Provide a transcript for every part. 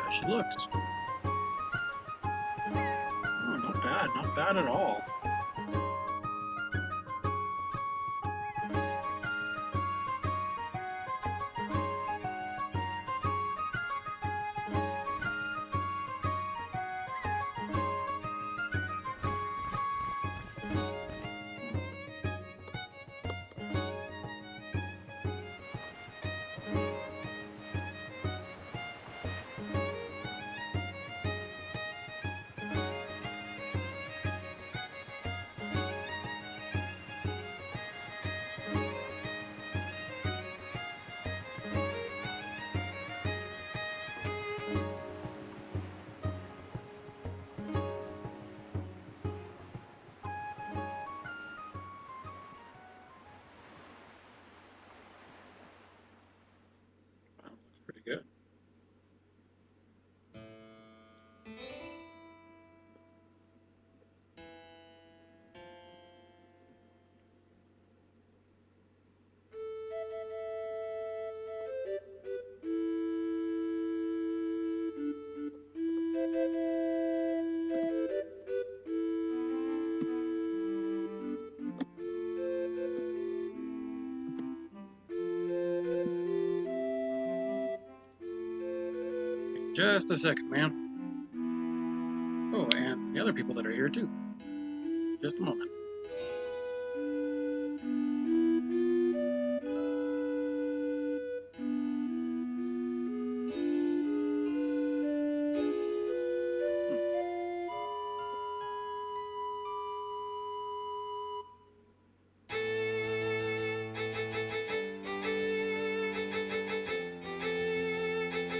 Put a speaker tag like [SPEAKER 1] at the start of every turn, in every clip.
[SPEAKER 1] There she looks. Oh, not bad at all. Pretty good. Just a second, man. Oh, and the other people that are here too. Just a moment.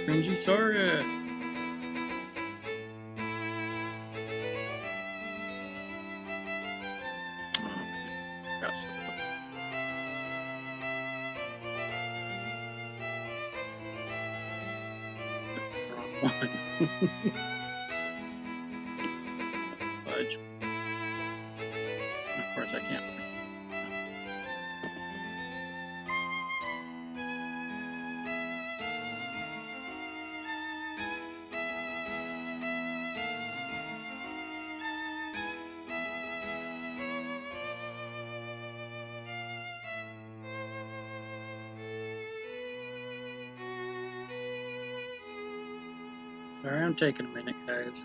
[SPEAKER 1] Cringy-saurus. Yes. Wrong one. Fudge. Of course I can't. Sorry, I'm taking a minute, guys.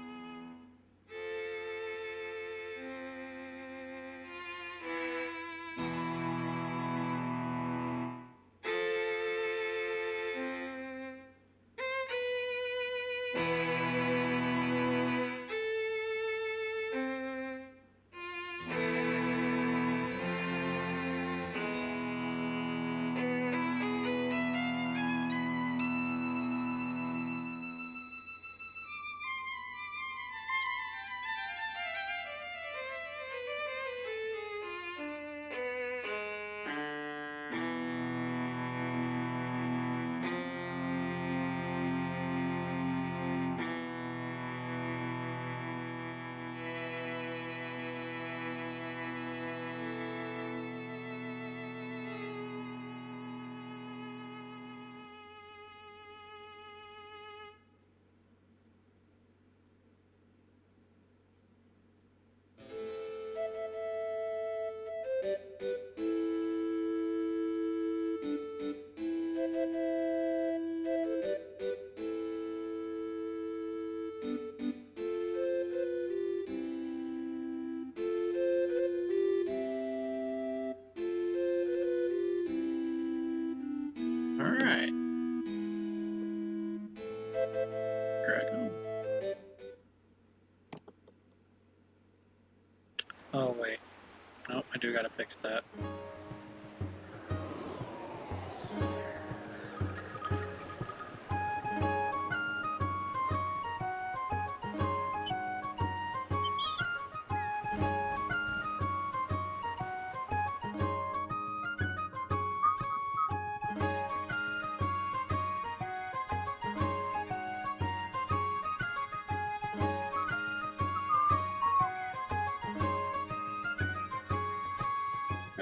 [SPEAKER 1] Alright. Here I go. Oh, wait. Nope, I do gotta fix that.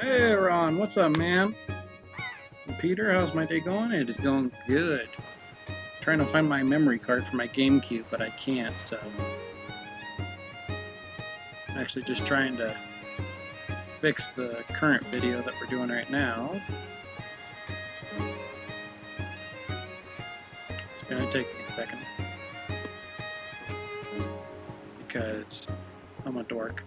[SPEAKER 1] Hey Ron, what's up, man? And Peter, how's my day going? It is going good. Trying to find my memory card for my Gamecube, but I can't, so I'm actually just trying to fix the current video that we're doing right now. It's gonna take me a second because I'm a dork.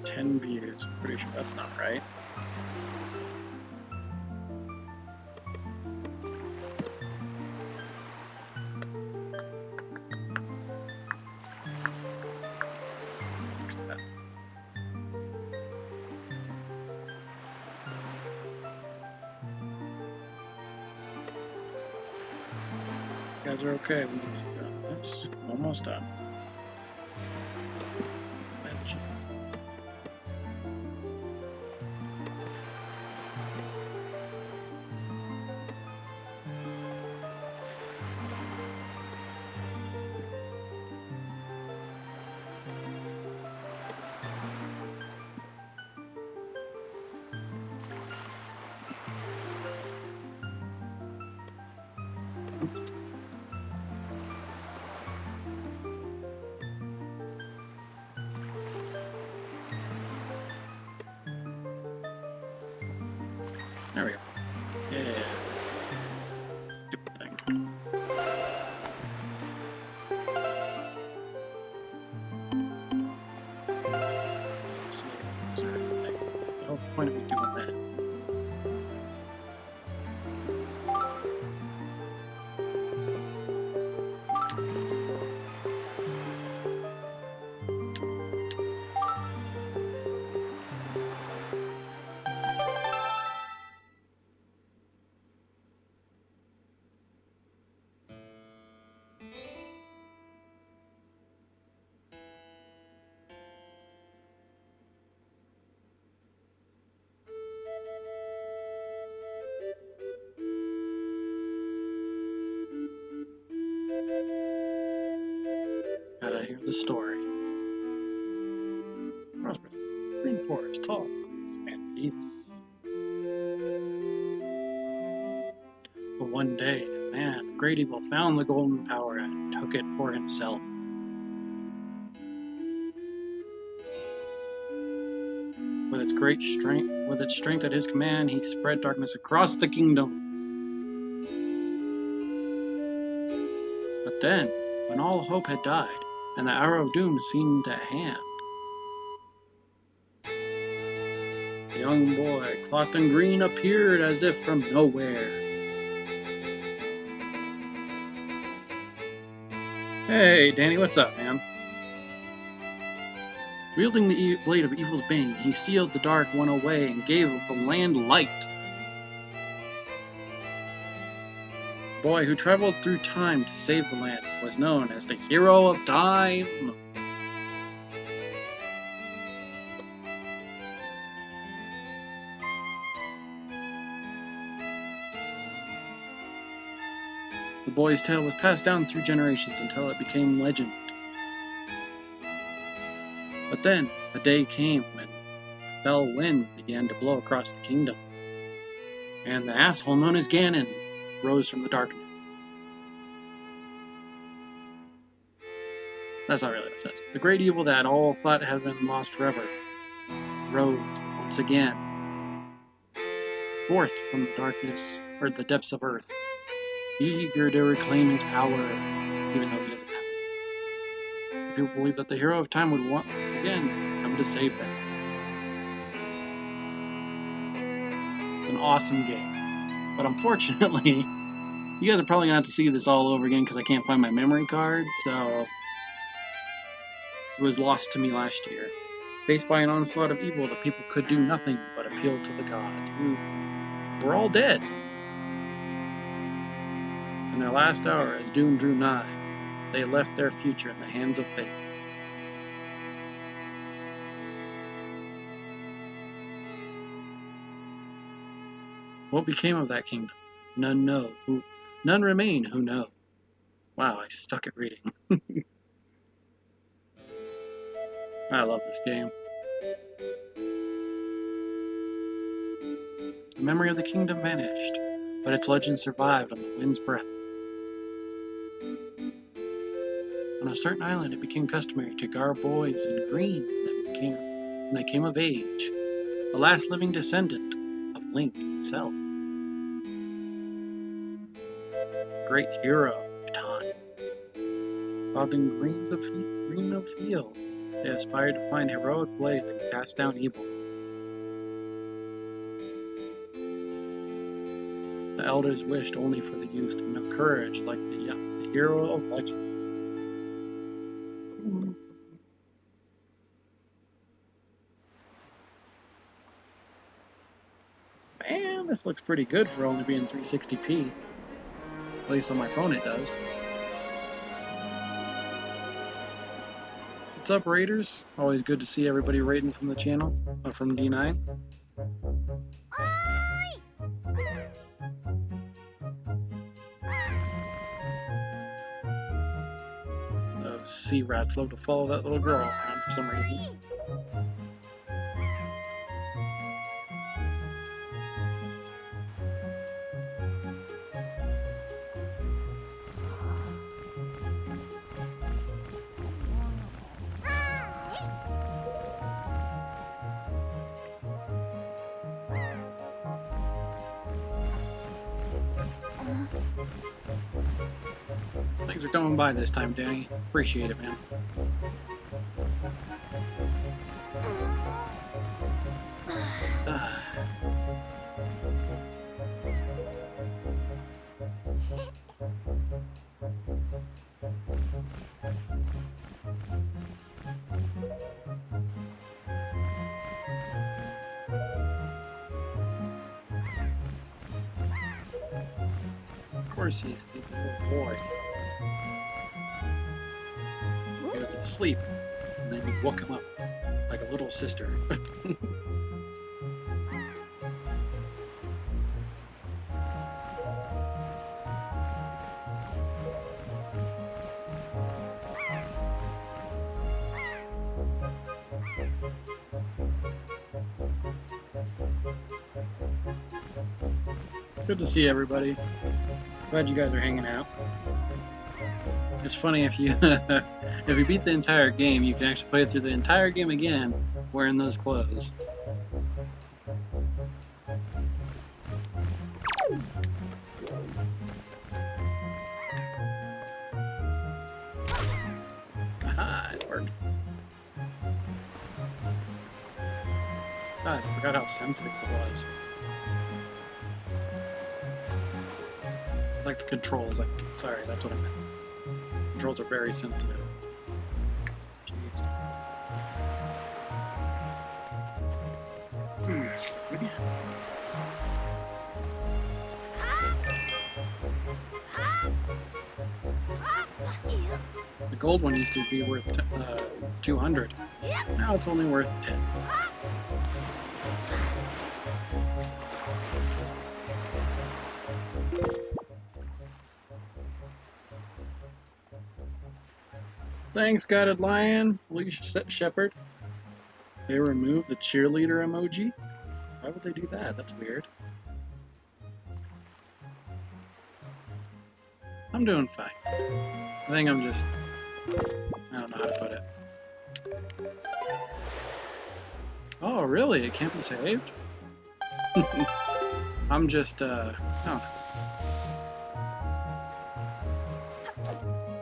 [SPEAKER 1] Ten views. Pretty sure that's not right. You guys are okay. We need to done this. Almost done. There we go. Yeah. Stupid thing. Let's see. Is there anything? The whole point of me doing that. Gotta hear the story. Prosperous. Green forest, tall, and peace. But one day, man, great evil found the golden power and took it for himself. With its strength at his command, he spread darkness across the kingdom. But then, when all hope had died, and the hour of doom seemed at hand, the young boy, clothed in green, appeared as if from nowhere. Hey, Danny, what's up, man? Wielding the blade of evil's bane, he sealed the dark one away and gave the land light. The boy who traveled through time to save the land was known as the Hero of Time. The boy's tale was passed down through generations until it became legend. But then, a day came when a fell wind began to blow across the kingdom, and the asshole known as Ganon rose from the darkness. That's not really what it says. The great evil that all thought had been lost forever rose once again, forth from the darkness, or the depths of earth, eager to reclaim his power, even though he doesn't have it. People believe that the Hero of Time would once again come to save them. It's an awesome game. But unfortunately, you guys are probably going to have to see this all over again because I can't find my memory card, so it was lost to me last year. Faced by an onslaught of evil, the people could do nothing but appeal to the gods, who were all dead. In their last hour, as doom drew nigh, they left their future in the hands of fate. What became of that kingdom? none know who, none remain who know. Wow, I suck at reading. I love this game. The memory of the kingdom vanished, but its legend survived on the wind's breath. On a certain island, it became customary to garb boys in green when they came of age, the last living descendant of Link himself. Great hero of time. Bobbed in green of field, they aspired to find heroic blade that could cast down evil. The elders wished only for the youth to know courage like the hero of legend. Man, this looks pretty good for only being 360p. At least on my phone it does. What's up, Raiders? Always good to see everybody raiding from the channel, from D9. Those sea rats love to follow that little girl around for some reason. Thanks for coming by this time, Danny. Appreciate it, man. Of course he is. He's a little boy. He was asleep, and then you woke him up like a little sister. Good to see everybody. Glad you guys are hanging out. It's funny if you if you beat the entire game, you can actually play through the entire game again wearing those clothes. Aha, it worked. God, I forgot how sensitive it was. Like the controls, sorry, that's what I meant. Controls are very sensitive. Jeez. The gold one used to be worth 200. Now it's only worth 10. Thanks, Guided Lion, Alicia Shepherd. They removed the cheerleader emoji? Why would they do that? That's weird. I'm doing fine. I think I'm just... I don't know how to put it. Oh, really? It can't be saved? I'm just, I don't know.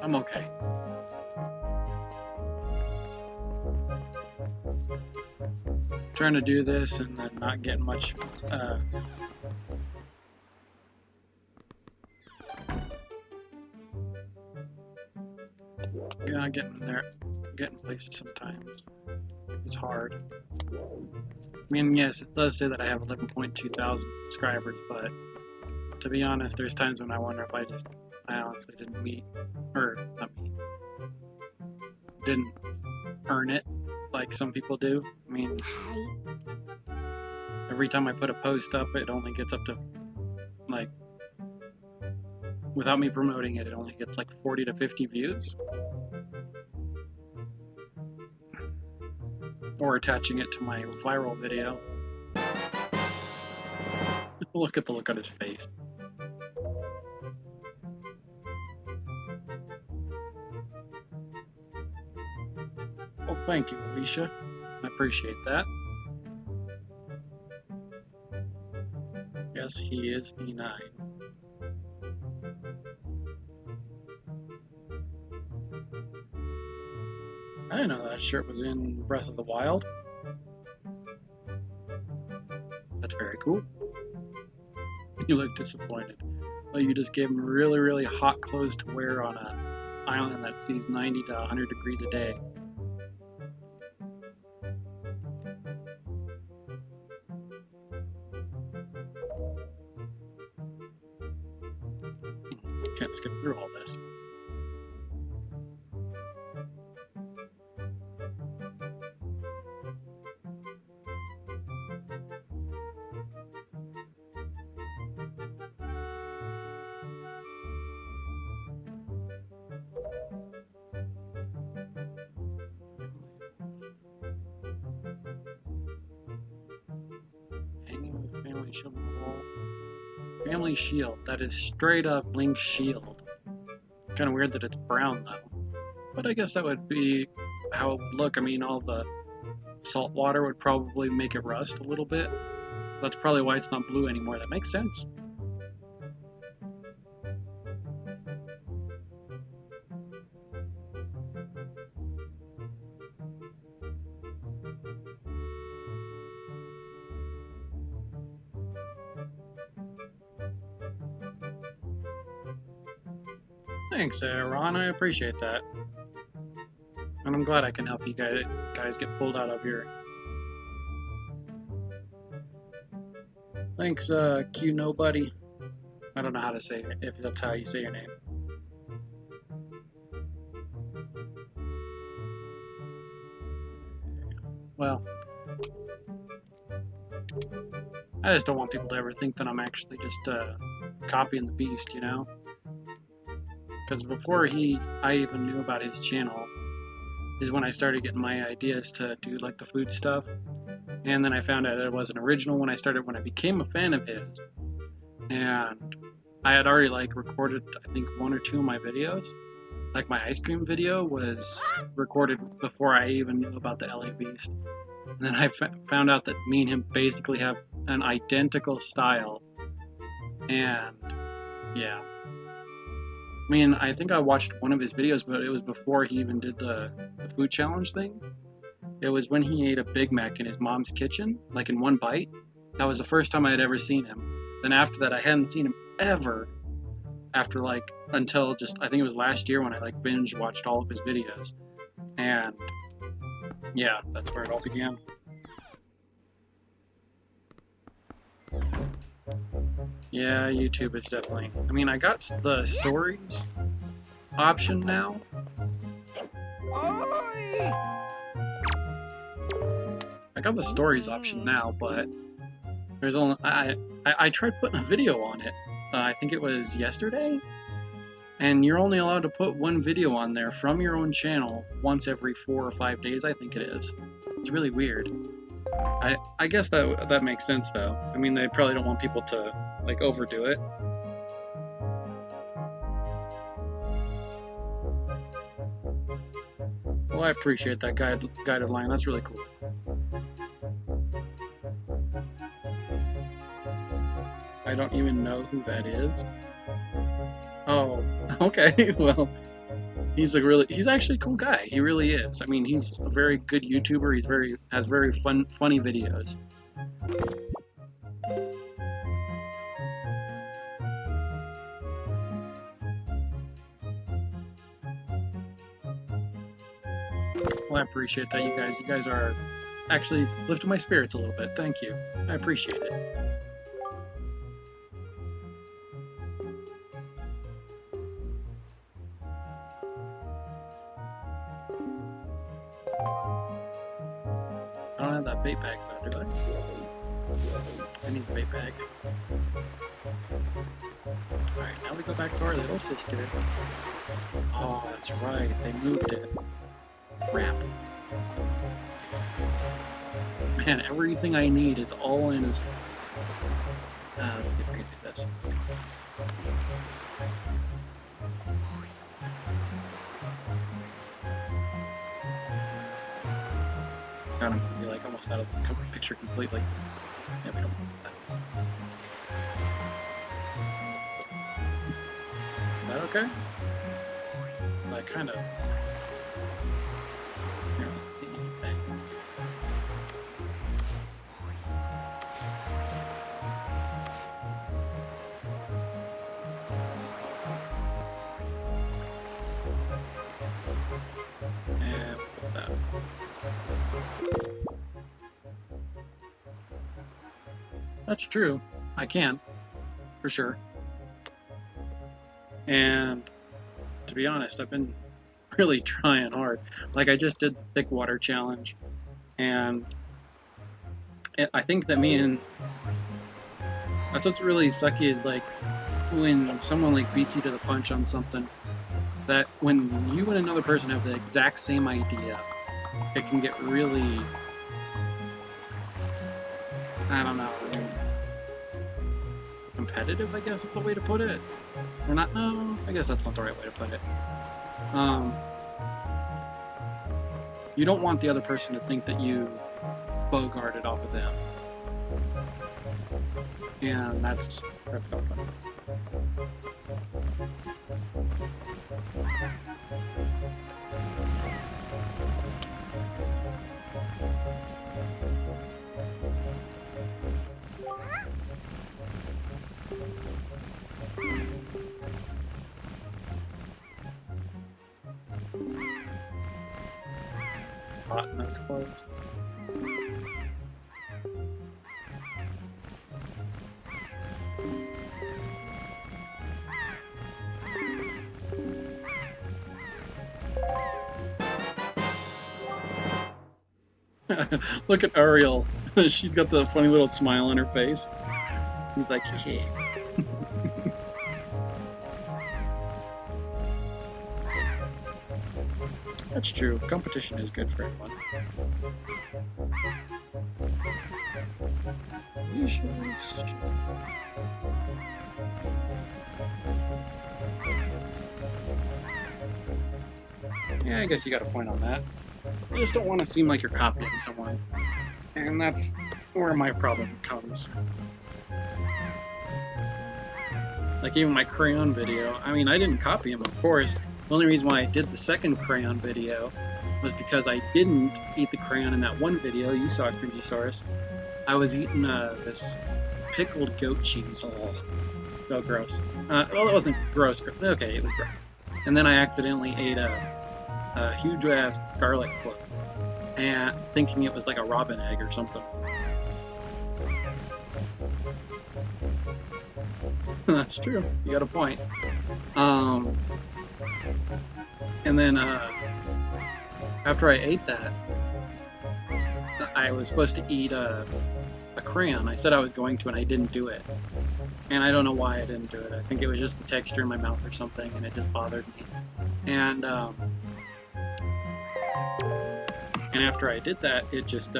[SPEAKER 1] I'm okay. Trying to do this and then not getting much yeah, getting places sometimes. It's hard. I mean, yes, it does say that I have 11.2 thousand subscribers, but to be honest, there's times when I wonder if I honestly didn't didn't earn it like some people do. I mean, every time I put a post up, it only gets up to like without me promoting it, it only gets like 40 to 50 views. Or attaching it to my viral video. Look at the look on his face. Well, thank you, Alicia. I appreciate that. Yes, he is E9. I didn't know that shirt was in Breath of the Wild. That's very cool. You look disappointed. Well, you just gave him really, really hot clothes to wear on an island that sees 90 to 100 degrees a day. Can't skip through all this. Hanging with family shield on the wall. Family shield. That is straight up Link's shield. Kind of weird that it's brown though. But I guess that would be how it would look. I mean, all the salt water would probably make it rust a little bit. That's probably why it's not blue anymore. That makes sense. Thanks, Ron. I appreciate that. And I'm glad I can help you guys get pulled out of here. Thanks, Q Nobody. I don't know how to say it, if that's how you say your name. Well, I just don't want people to ever think that I'm actually just copying the beast, you know? Because before I even knew about his channel is when I started getting my ideas to do like the food stuff. And then I found out it wasn't original when I became a fan of his. And I had already like recorded, I think, 1 or 2 of my videos. Like my ice cream video was recorded before I even knew about the LA Beast. And then I found out that me and him basically have an identical style. And yeah. I mean, I think I watched one of his videos, but it was before he even did the food challenge thing. It was when he ate a Big Mac in his mom's kitchen, like in one bite. That was the first time I had ever seen him. Then after that, I hadn't seen him ever after like until just, I think it was last year when I like binge watched all of his videos. And yeah, that's where it all began. Yeah, YouTube is definitely, I mean, I got the stories option now. I got the stories option now, but there's only, I tried putting a video on it. I think it was yesterday, and you're only allowed to put one video on there from your own channel once every 4 or 5 days, I think it is. It's really weird. I guess that makes sense though. I mean, they probably don't want people to like overdo it. Well, I appreciate that guided line. That's really cool. I don't even know who that is. Oh, okay. Well, he's actually a cool guy. He really is. I mean, he's a very good YouTuber. Has very funny videos. Well, I appreciate that, you guys. You guys are actually lifting my spirits a little bit. Thank you. I appreciate it. I don't have that bait bag though, do I? I need the bait bag. Alright. now we go back to our little sister. Oh, that's right. They moved it. Crap. Man, everything I need is all in his... let's get ready to do this. God, I'm gonna be like almost out of the picture completely. Yeah, we don't want that. Is that okay? I kind of... Here, let's see anything. And put that. That's true. I can, for sure. And to be honest, I've been really trying hard. Like, I just did the thick water challenge, and I think that that's what's really sucky is like when someone like beats you to the punch on something, that when you and another person have the exact same idea, it can get really, I don't know, competitive, I guess is the way to put it. Or not, no, I guess that's not the right way to put it. You don't want the other person to think that you bogarted off of them. And that's not fun. Hot and that's closed. Look at Ariel. She's got the funny little smile on her face. He's like, hey. That's true. Competition is good for everyone. Yeah, I guess you got a point on that. You just don't want to seem like you're copying someone. And that's where my problem comes. Like even my crayon video, I mean, I didn't copy him, of course. The only reason why I did the second crayon video was because I didn't eat the crayon in that one video. You saw it, Cringysaurus. I was eating this pickled goat cheese. Oh, so gross. Well, it wasn't gross. Okay, it was gross. And then I accidentally ate a huge-ass garlic clove, and thinking it was like a robin egg or something. That's true. You got a point. And then after I ate that, I was supposed to eat a crayon. I said I was going to, and I didn't do it. And I don't know why I didn't do it. I think it was just the texture in my mouth or something, and it just bothered me. And after I did that, it just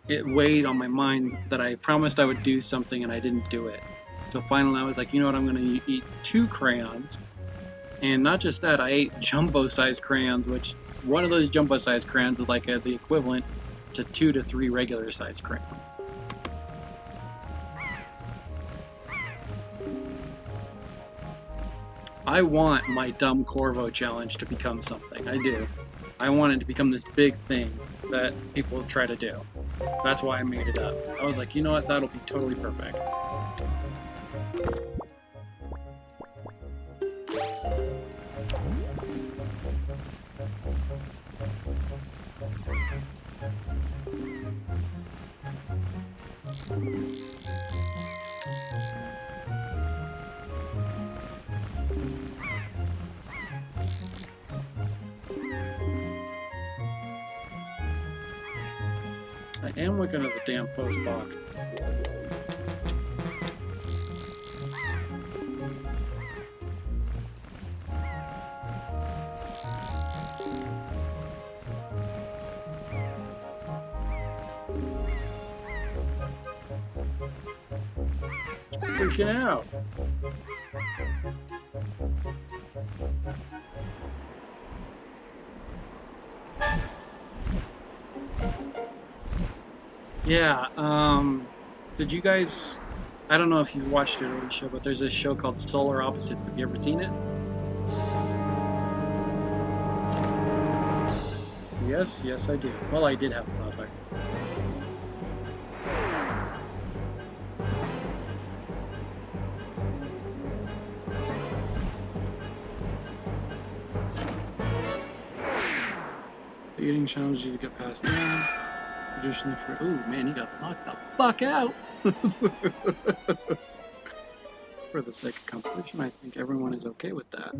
[SPEAKER 1] it weighed on my mind that I promised I would do something and I didn't do it. So finally I was like, you know what, I'm going to eat 2 crayons. And not just that, I ate jumbo-sized crayons, which one of those jumbo-sized crayons is like the equivalent to 2 to 3 regular-sized crayons. I want my dumb Corvo challenge to become something. I do. I want it to become this big thing that people try to do. That's why I made it up. I was like, you know what, that'll be totally perfect. I am looking at the damn post box. freaking out. Yeah, did you guys, I don't know if you've watched it, Alicia, but there's this show called Solar Opposites. Have you ever seen it? Yes, I do. Well, I did have a brother. The eating challenge you to get past now. Traditionally for, ooh, man, he got knocked the fuck out. For the sake of competition, I think everyone is okay with that.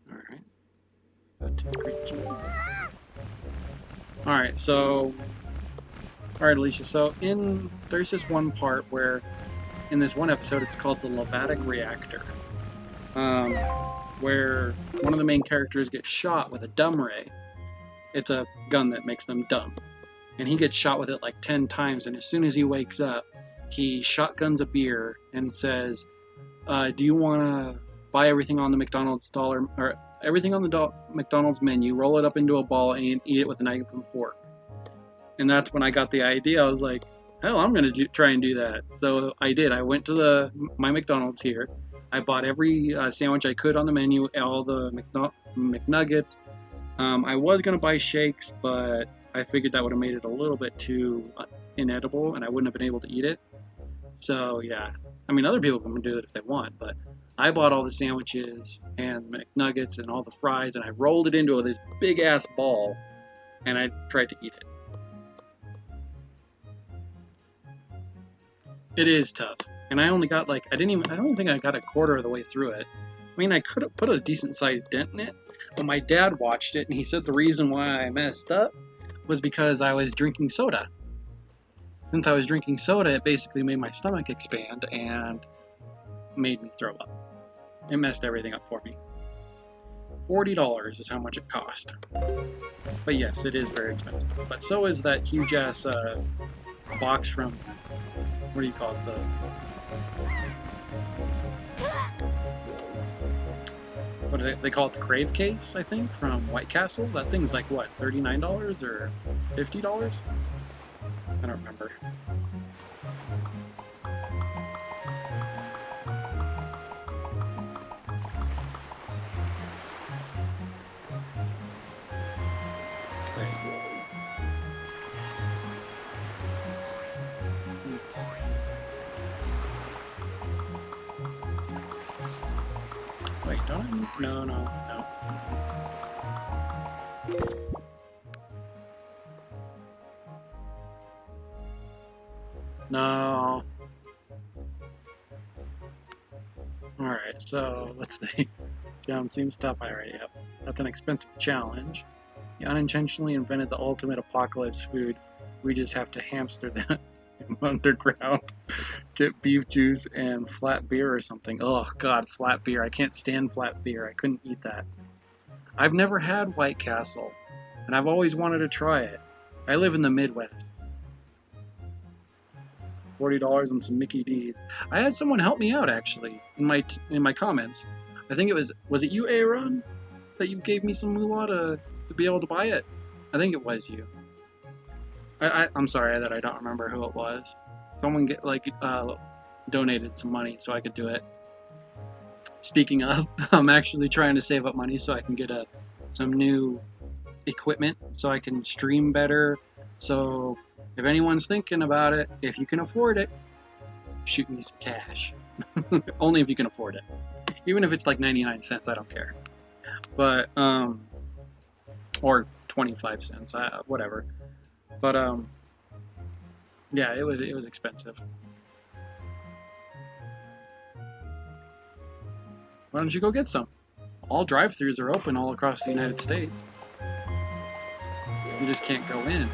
[SPEAKER 1] Alright. Alright, so... Alright, Alicia, so there's this one part where, in this one episode, it's called the Levatic Reactor. Where one of the main characters gets shot with a dumb ray. It's a gun that makes them dumb. And he gets shot with it like 10 times, and as soon as he wakes up, he shotguns a beer and says, do you want to buy everything on the McDonald's dollar, or everything on the McDonald's menu, roll it up into a ball, and eat it with a knife and fork? And that's when I got the idea. I was like, hell, I'm going to try and do that. So I did. I went to my McDonald's here. I bought every sandwich I could on the menu, all the McNuggets. I was going to buy shakes, but I figured that would have made it a little bit too inedible, and I wouldn't have been able to eat it. So, yeah. I mean, other people can do it if they want, but I bought all the sandwiches and McNuggets and all the fries, and I rolled it into this big-ass ball, and I tried to eat it. It is tough. And I only got I don't even think I got a quarter of the way through it. I mean, I could have put a decent-sized dent in it, but my dad watched it, and he said the reason why I messed up was because I was drinking soda. Since I was drinking soda, it basically made my stomach expand and made me throw up. It messed everything up for me. $40 is how much it cost. But yes, it is very expensive. But so is that huge-ass box from, what do you call it, what do they call it, the Crave case, I think, from White Castle. That thing's like, what, $39 or $50? I don't remember. Wait, don't I? No. No. Alright, so let's see. Down seems tough. I already have. That's an expensive challenge. You unintentionally invented the ultimate apocalypse food. We just have to hamster that underground. Get beef juice and flat beer or something. Oh god, flat beer. I can't stand flat beer. I couldn't eat that. I've never had White Castle, and I've always wanted to try it. I live in the Midwest. $40 on some Mickey D's. I had someone help me out actually in my comments. I think it was it you, Aaron, that you gave me some moolah to be able to buy it? I think it was you. I'm sorry that I don't remember who it was. Someone donated some money so I could do it. Speaking of, I'm actually trying to save up money so I can get some new equipment so I can stream better. So if anyone's thinking about it, if you can afford it, shoot me some cash. Only if you can afford it. Even if it's like 99 cents, I don't care. But, or 25 cents, whatever. But, yeah, it was expensive. Why don't you go get some? All drive-thrus are open all across the United States. You just can't go in.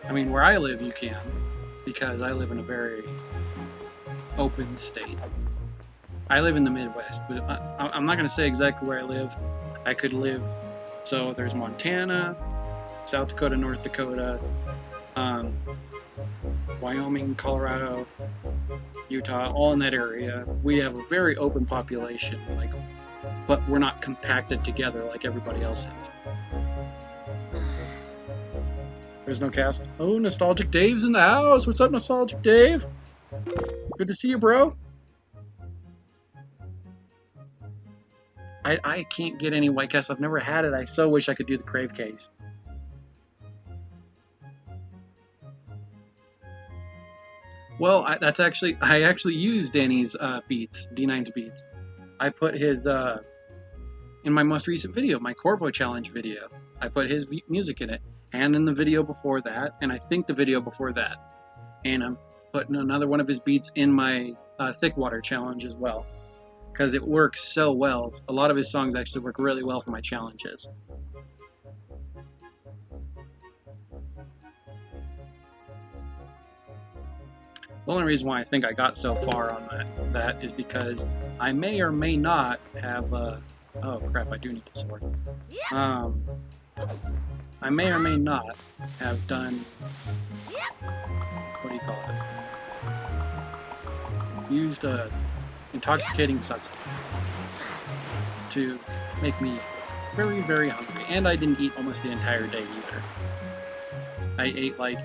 [SPEAKER 1] I mean, where I live, you can, because I live in a very open state. I live in the Midwest, but I'm not going to say exactly where I live. I could live, so there's Montana, South Dakota, North Dakota, Wyoming, Colorado, Utah, all in that area. We have a very open population, like, but we're not compacted together like everybody else is. There's no cast. Oh, Nostalgic Dave's in the house. What's up, Nostalgic Dave? Good to see you, bro. I can't get any White Castle. I've never had it. I so wish I could do the Crave case. Well, I actually used Danny's beats, D9's beats. I put his in my most recent video, my Corvo challenge video. I put his music in it, and in the video before that, and I think the video before that, and I'm putting another one of his beats in my Thick Water challenge as well, because it works so well. A lot of his songs actually work really well for my challenges. The only reason why I think I got so far on that is because I may or may not have oh crap, I do need a sword. I may or may not have done, what do you call it? Used a intoxicating substance to make me very, very hungry. And I didn't eat almost the entire day either. I ate like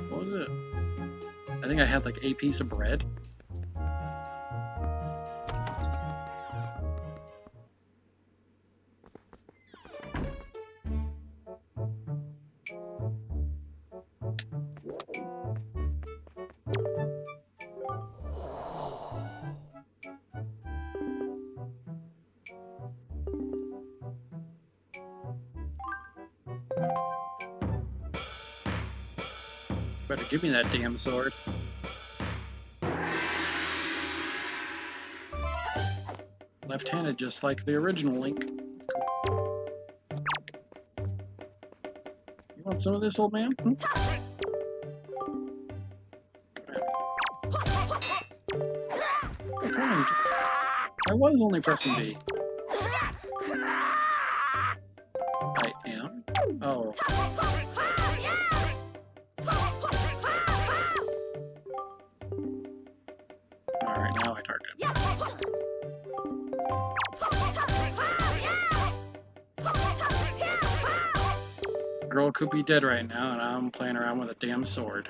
[SPEAKER 1] what was it? I think I had like a piece of bread. Better give me that damn sword. Left-handed, just like the original Link. You want some of this, old man? Hmm? I was only pressing B. I am? Oh. Alright, now I target him. Girl could be dead right now, and I'm playing around with a damn sword.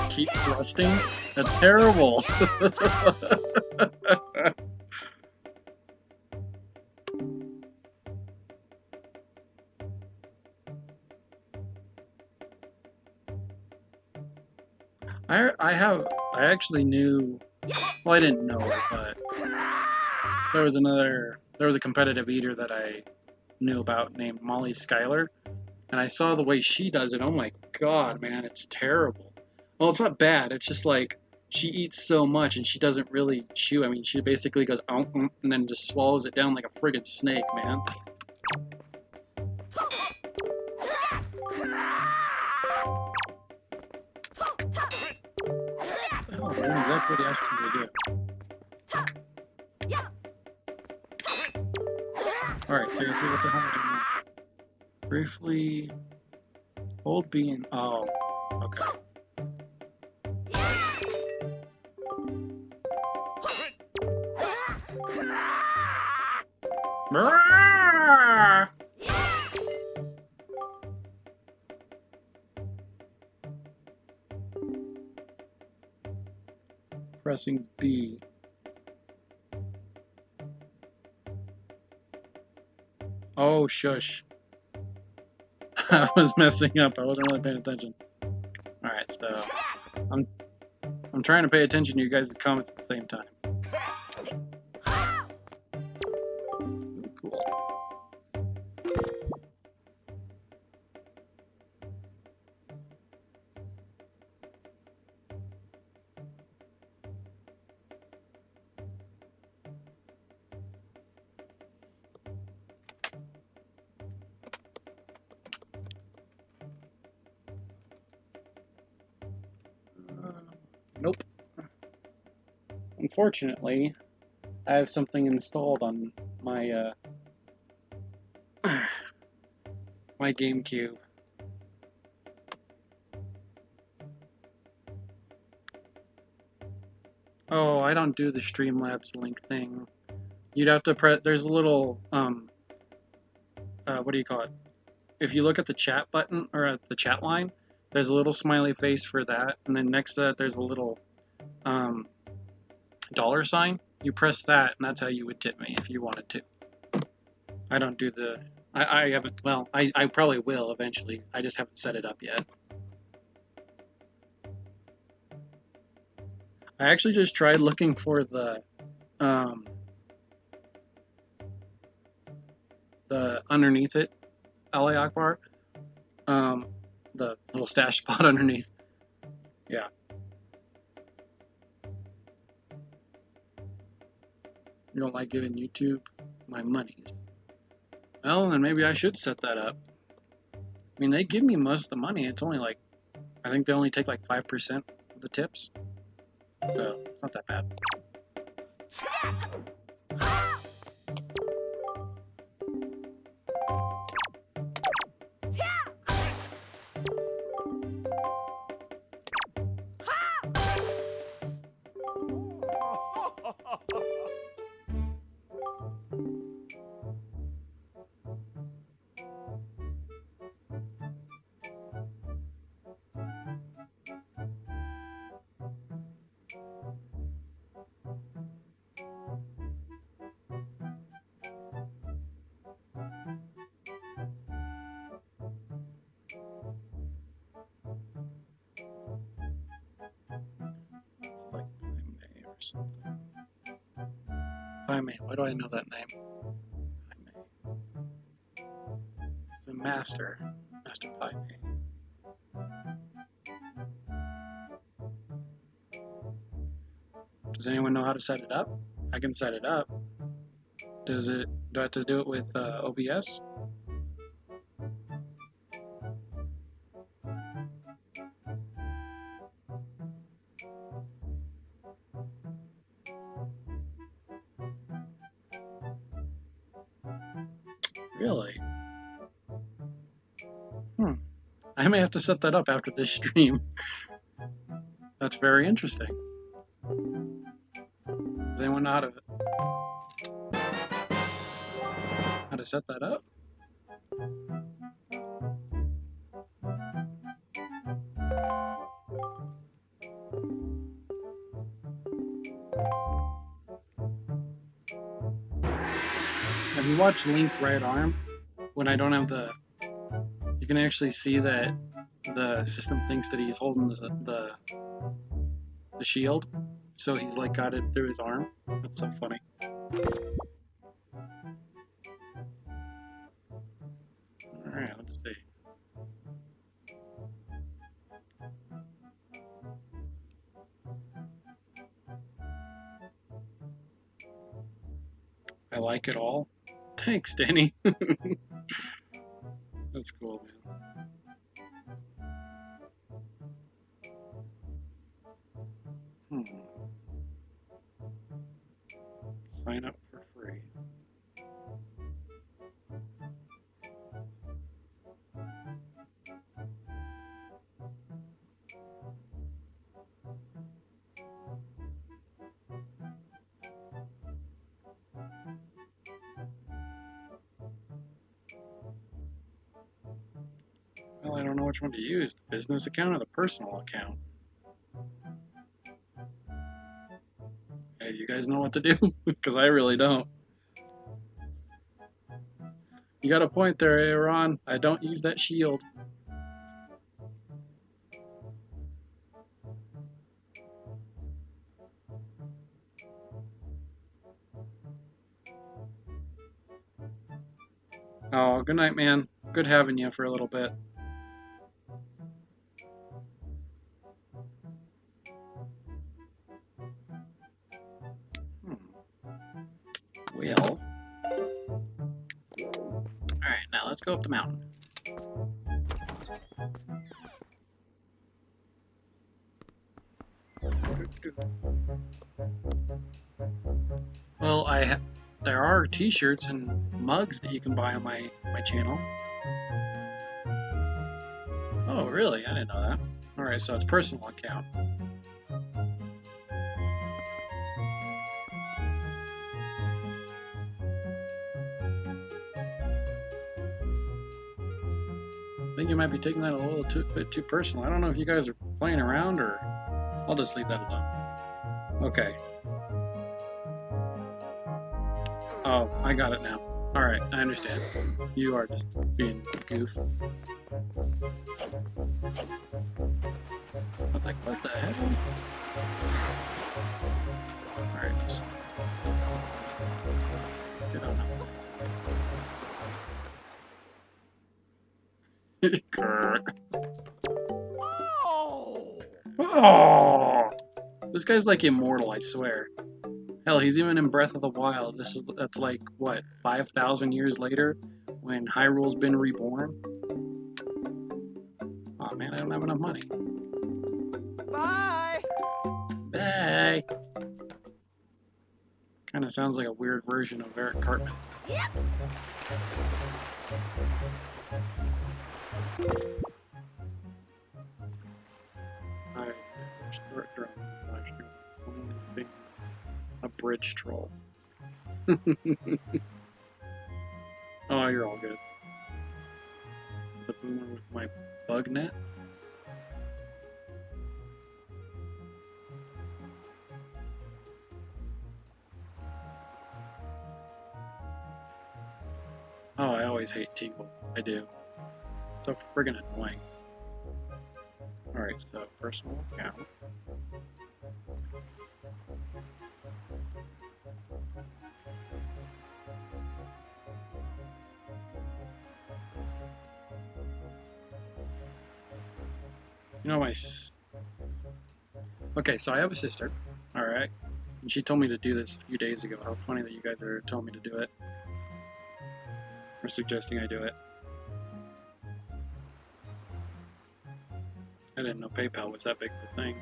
[SPEAKER 1] Keep thrusting? That's terrible! I actually knew, well, I didn't know it, but there was a competitive eater that I knew about named Molly Schuyler, and I saw the way she does it. Oh my god, man, it's terrible. Well, it's not bad, it's just like, she eats so much and she doesn't really chew. I mean, she basically goes, and then just swallows it down like a friggin' snake, man. Oh, I know exactly what he asked me to do. Alright, seriously, what the hell am I doing? Briefly hold B and oh, okay. Pressing B. Oh, shush. I was messing up. I wasn't really paying attention. Alright, so I'm trying to pay attention to you guys' comments at the same time. Ooh, cool. Nope. Unfortunately, I have something installed on my My Gamecube. Oh, I don't do the Streamlabs link thing. You'd have to press. There's a little what do you call it? If you look at the chat button or at the chat line, there's a little smiley face for that, and then next to that there's a little dollar sign. You press that, and that's how you would tip me if you wanted to. I don't do the. I haven't. Well, I probably will eventually. I just haven't set it up yet. I actually just tried looking for the underneath it, Allah Akbar, the little stash spot underneath. Yeah. You don't like giving YouTube my monies. Well, then maybe I should set that up. I mean, they give me most of the money. It's only like, I think they only take like 5% of the tips. So, it's not that bad. Something. Paimei. Why do I know that name? Paimei. It's the Master Paimei. Does anyone know how to set it up? I can set it up. Do I have to do it with OBS? Really? I may have to set that up after this stream. That's very interesting. Does anyone know how to set that up? Have you watched Link's right arm? When I don't have the... You can actually see that the system thinks that he's holding the shield. So he's like got it through his arm. That's so funny. Alright, let's see. I like it all. Thanks, Danny. That's cool, man. Sign up for free. Well, I don't know which one to use, the business account or the personal account. Hey, you guys know what to do? Because I really don't. You got a point there, Aaron. I don't use that shield. Oh, good night, man. Good having you for a little bit. Well. Alright, now let's go up the mountain. Well, there are t-shirts and mugs that you can buy on my channel. Oh, really? I didn't know that. Alright, so it's personal account. I think you might be taking that a little bit too personal. I don't know if you guys are playing around or I'll just leave that alone. Okay. Oh, I got it now. Alright, I understand. You are just being a goof. I was like, what the heck? Alright, just get on Oh! This guy's like immortal, I swear. Hell, he's even in Breath of the Wild. That's like what, 5,000 years later, when Hyrule's been reborn. Oh man, I don't have enough money.
[SPEAKER 2] Bye.
[SPEAKER 1] Bye. Kind of sounds like a weird version of Eric Cartman.
[SPEAKER 2] Yep.
[SPEAKER 1] I start drawing a bridge troll. Oh, you're all good. The boomer with my bug net. Oh, I always hate Tingle. I do. So friggin' annoying. Alright, so personal account. You know Okay, so I have a sister. Alright. And she told me to do this a few days ago. How funny that you guys are telling me to do it. Or suggesting I do it. I didn't know PayPal was that big of a thing.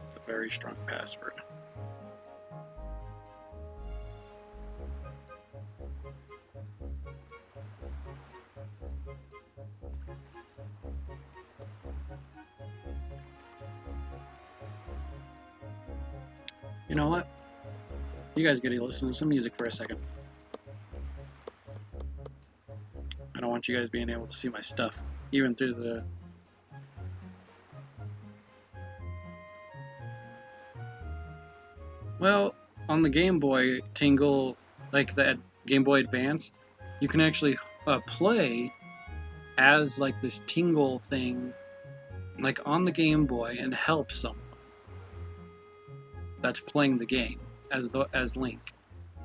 [SPEAKER 1] It's a very strong password. You know what? You guys get to listen to some music for a second. I don't want you guys being able to see my stuff, even through the... Well, on the Game Boy Tingle, like that Game Boy Advance, you can actually play as like this Tingle thing, like on the Game Boy, and help someone that's playing the game as Link.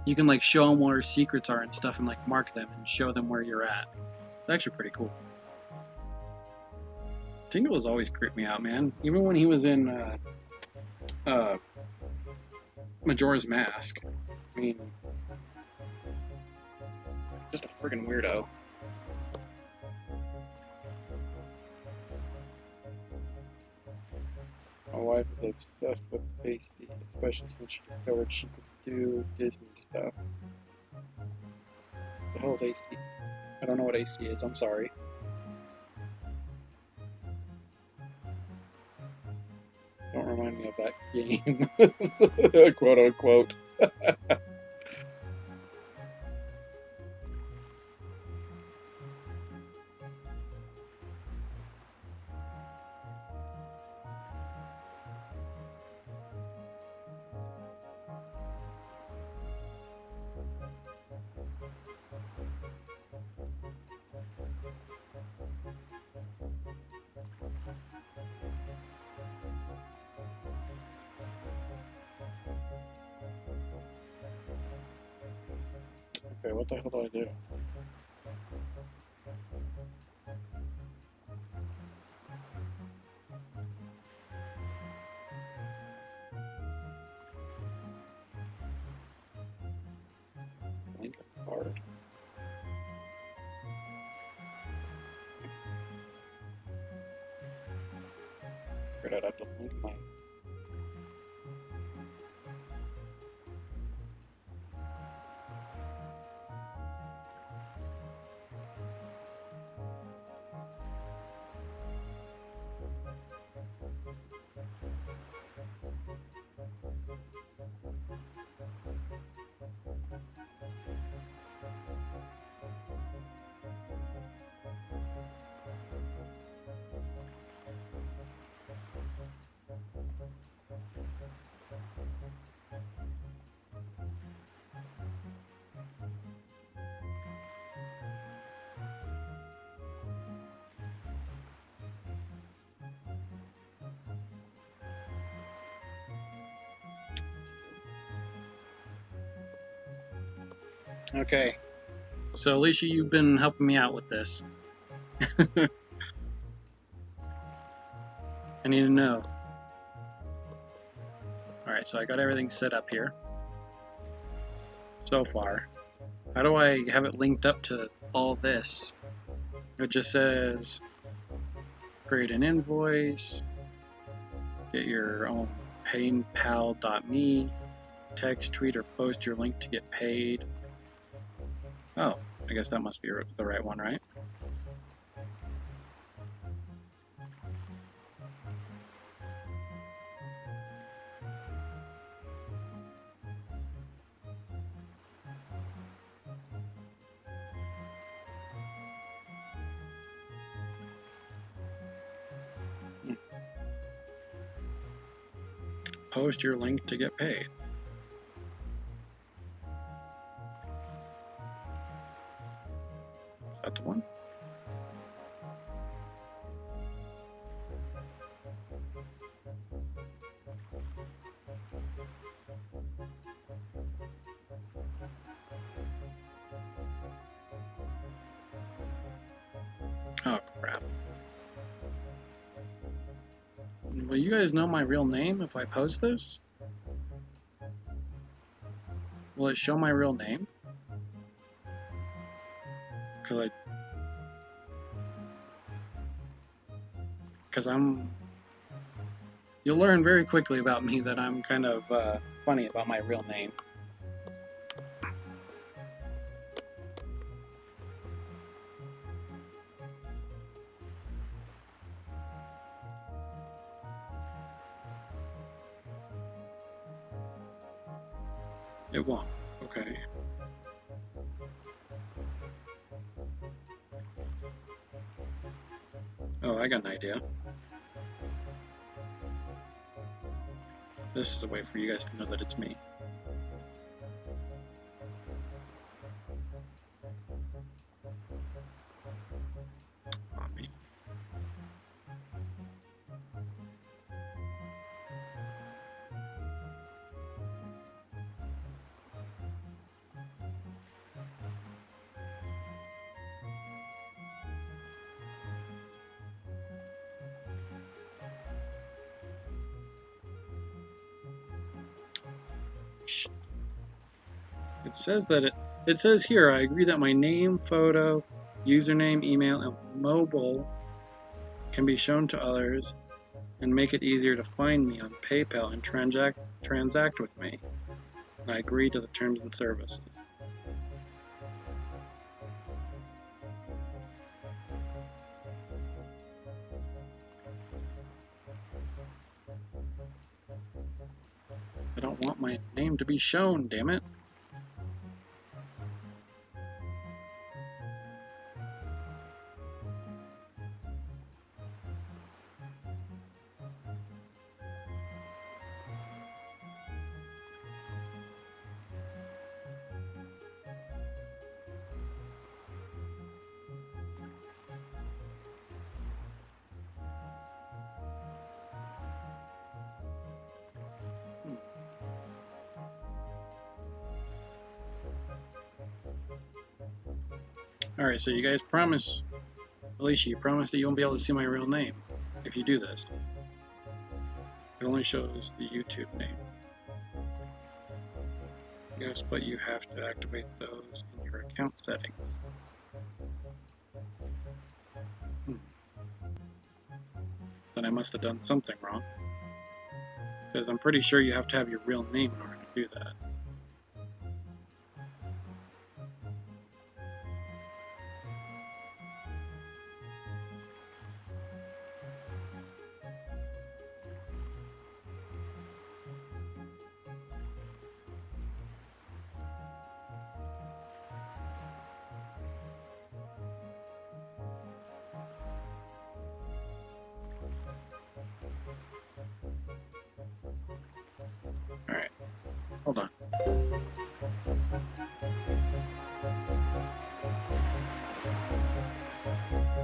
[SPEAKER 1] You can like show them where secrets are and stuff, and like mark them and show them where you're at. It's actually pretty cool. Tingle has always creeped me out, man. Even when he was in Majora's Mask. I mean, just a friggin' weirdo. My wife is obsessed with AC, especially since she discovered she could do Disney stuff. The hell is AC? I don't know what AC is, I'm sorry. Don't remind me of that game. Quote unquote. Okay, what the hell do I do? Link a card. figured I'd have to link my... Okay, so Alicia, you've been helping me out with this. I need to know. Alright, so I got everything set up here. So far. How do I have it linked up to all this? It just says create an invoice, get your own paypal.me, text, tweet, or post your link to get paid. Oh, I guess that must be the right one, right? Post your link to get paid. Is that the one? Oh, crap. Will you guys know my real name if I post this? Will it show my real name? Because you'll learn very quickly about me that I'm kind of funny about my real name. It won't. Okay. Oh, I got an idea. This is a way for you guys to know that it's me. Not me. It says that it says here, I agree that my name, photo, username, email, and mobile can be shown to others and make it easier to find me on PayPal and transact with me. And I agree to the terms and services. I don't want my name to be shown, damn it. Alright, so you guys promise, Alicia, you promise that you won't be able to see my real name if you do this. It only shows the YouTube name. Yes, but you have to activate those in your account settings. then I must have done something wrong. Because I'm pretty sure you have to have your real name in order to do that. Alright, hold on.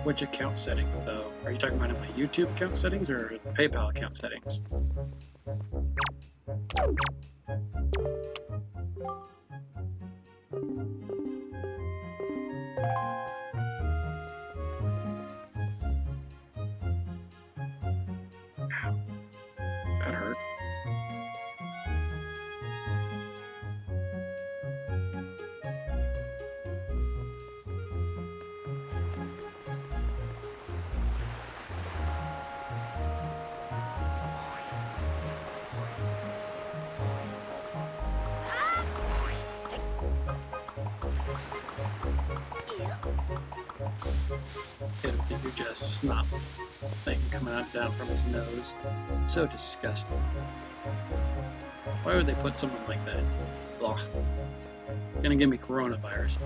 [SPEAKER 1] Which account settings, though? Are you talking about in my YouTube account settings or PayPal account settings? Ow, that hurt. Hit him with your just snot thing coming out down from his nose. So disgusting. Why would they put someone like that? Ugh. Gonna give me coronavirus.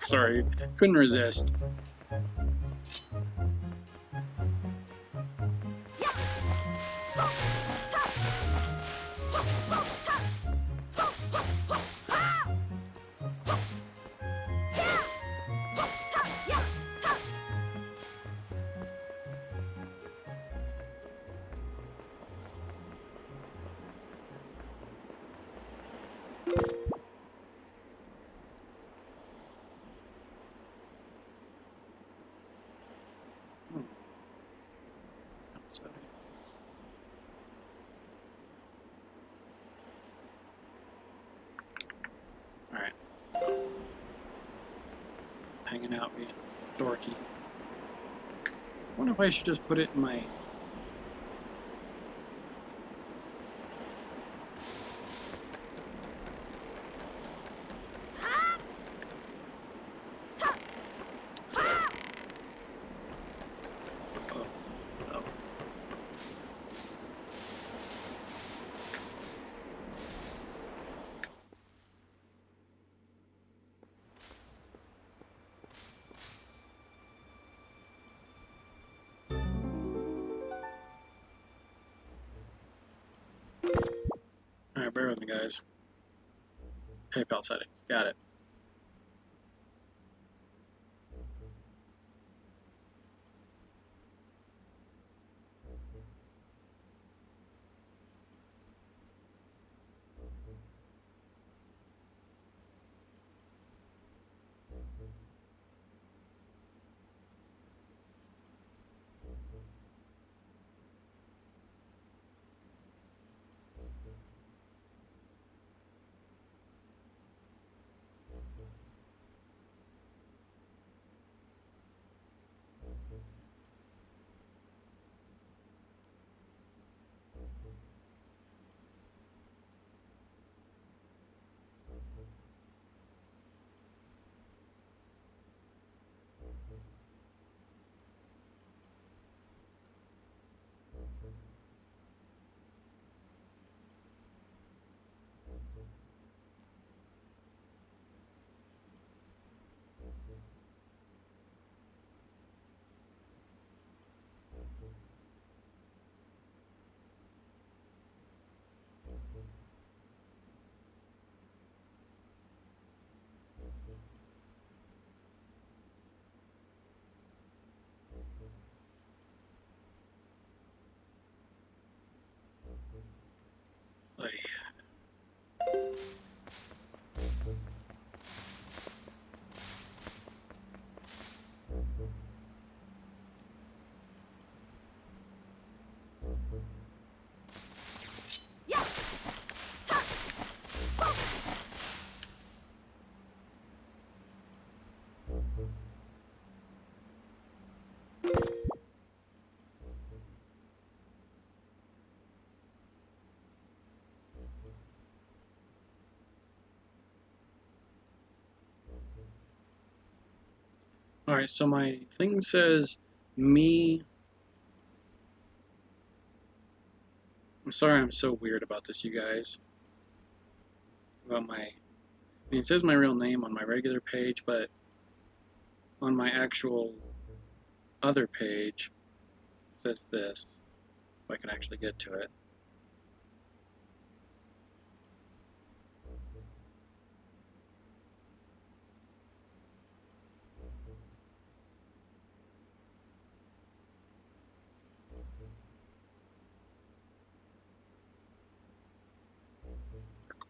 [SPEAKER 1] Sorry, couldn't resist. Alright. Hanging out being dorky. I wonder if I should just put it in my... Oh, no. Alright, bear with me, guys. PayPal settings. Got it. Alright, so my thing says me. I'm sorry I'm so weird about this, you guys. About I mean, it says my real name on my regular page, but on my actual other page, it says this. If I can actually get to it.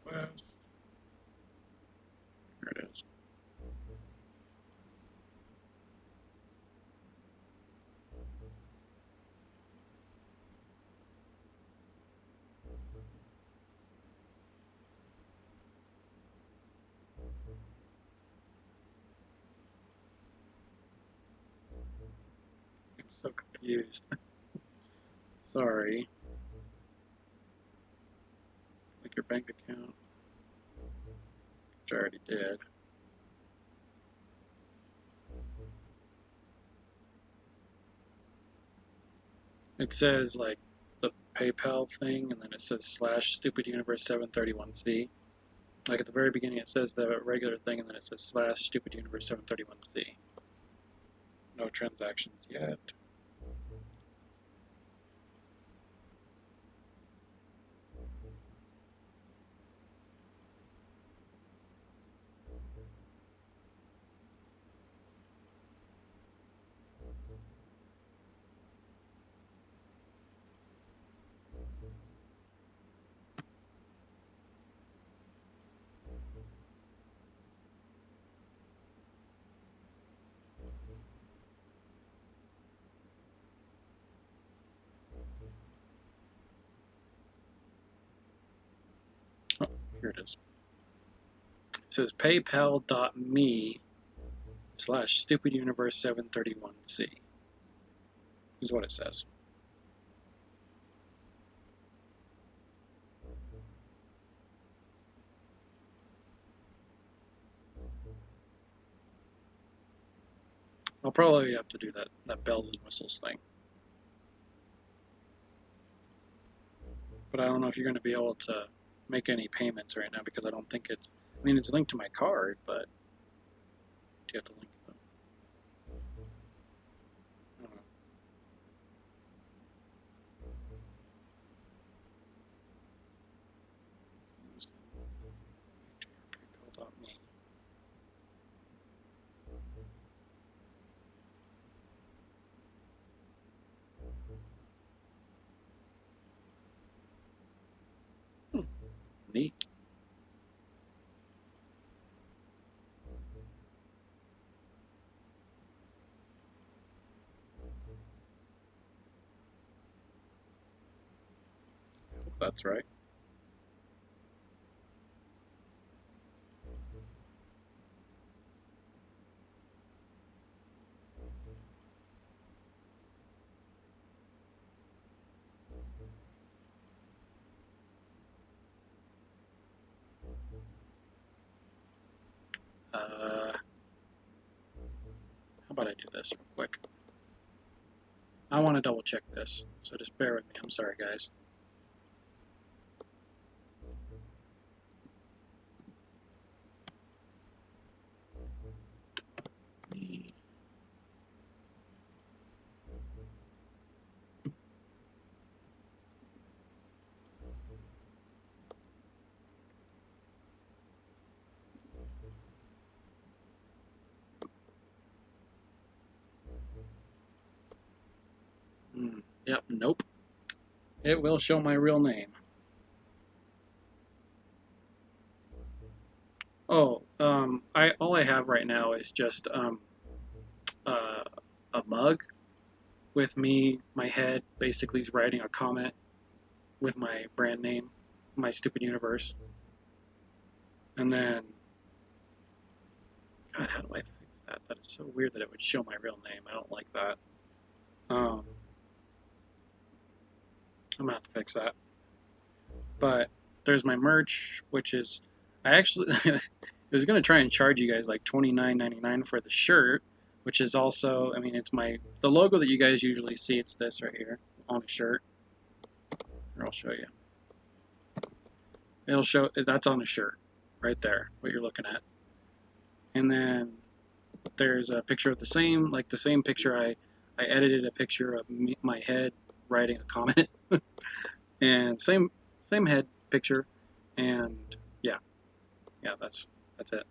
[SPEAKER 1] Request. Here it is. I'm so confused. Sorry. Like your bank account, which I already did. It says like the PayPal thing, and then it says /StupidUniverse731C. Like at the very beginning, it says the regular thing, and then it says /StupidUniverse731C. No transactions yet. Oh, here it is. It says paypal.me /StupidUniverse731C is what it says. I'll probably have to do that bells and whistles thing. But I don't know if you're going to be able to make any payments right now because I don't think it's. I mean, it's linked to my card, but do you have to link them? I don't know. PayPal.me. Neat. I hope that's right. How about I do this real quick? I want to double check this, so just bear with me. I'm sorry, guys. Yep, nope. It will show my real name. Oh, all I have right now is just a mug with me, my head, basically writing a comment with my brand name, my stupid universe, and then, God, how do I fix that? That is so weird that it would show my real name. I don't like that. I'm gonna have to fix that. But there's my merch, which is, I actually I was gonna try and charge you guys like $29.99 for the shirt, which is also, I mean, it's the logo that you guys usually see. It's this right here on a shirt. Here, I'll show you. It'll show, that's on a shirt right there, what you're looking at. And then there's a picture of the same picture. I edited a picture of my head writing a comment, and same head picture, and yeah, that's it.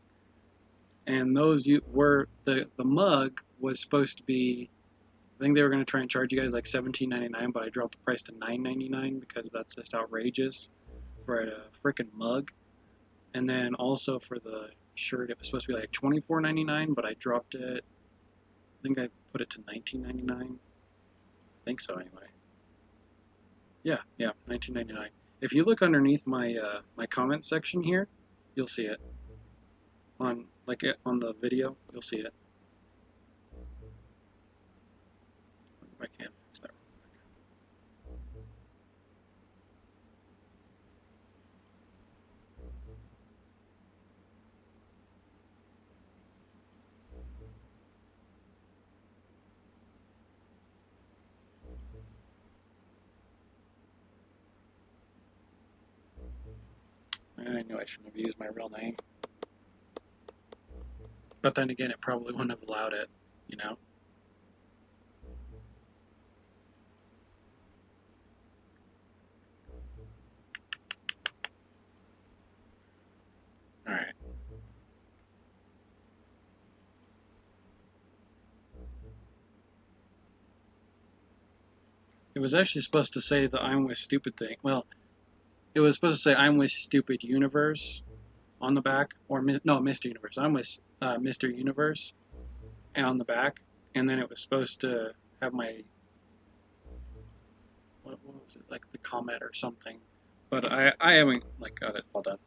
[SPEAKER 1] And those were the mug was supposed to be, I think they were going to try and charge you guys like $17.99, but I dropped the price to $9.99 because that's just outrageous for a freaking mug. And then also for the shirt, it was supposed to be like $24.99, but I dropped it. I think I put it to $19.99. I think so, anyway. Yeah, $19.99. If you look underneath my my comment section here, you'll see it. On the video, you'll see it. I can't fix that. I knew I shouldn't have used my real name. But then again, it probably wouldn't have allowed it, you know? Alright. It was actually supposed to say the I'm with stupid thing. Well, it was supposed to say I'm with stupid universe on the back, or no, Mr. Universe. I'm with Mr. Universe on the back, and then it was supposed to have my, what was it, like the comment or something. But I haven't got it all done.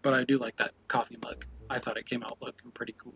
[SPEAKER 1] But I do like that coffee mug. I thought it came out looking pretty cool.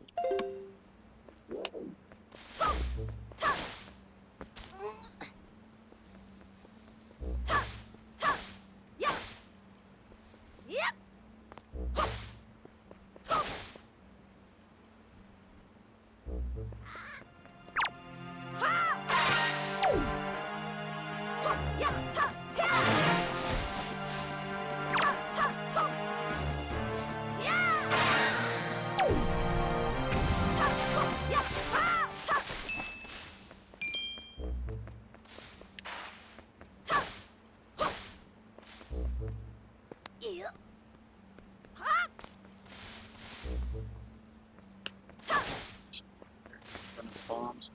[SPEAKER 1] Bombs.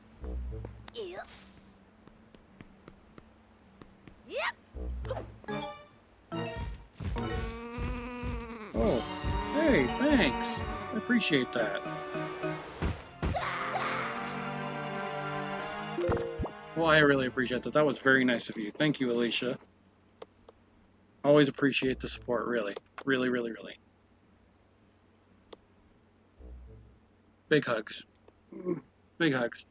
[SPEAKER 1] Oh, hey, thanks. I appreciate that. Well, I really appreciate that. That was very nice of you. Thank you, Alicia. Always appreciate the support, really. Really, really, really. Big hugs. Big hugs.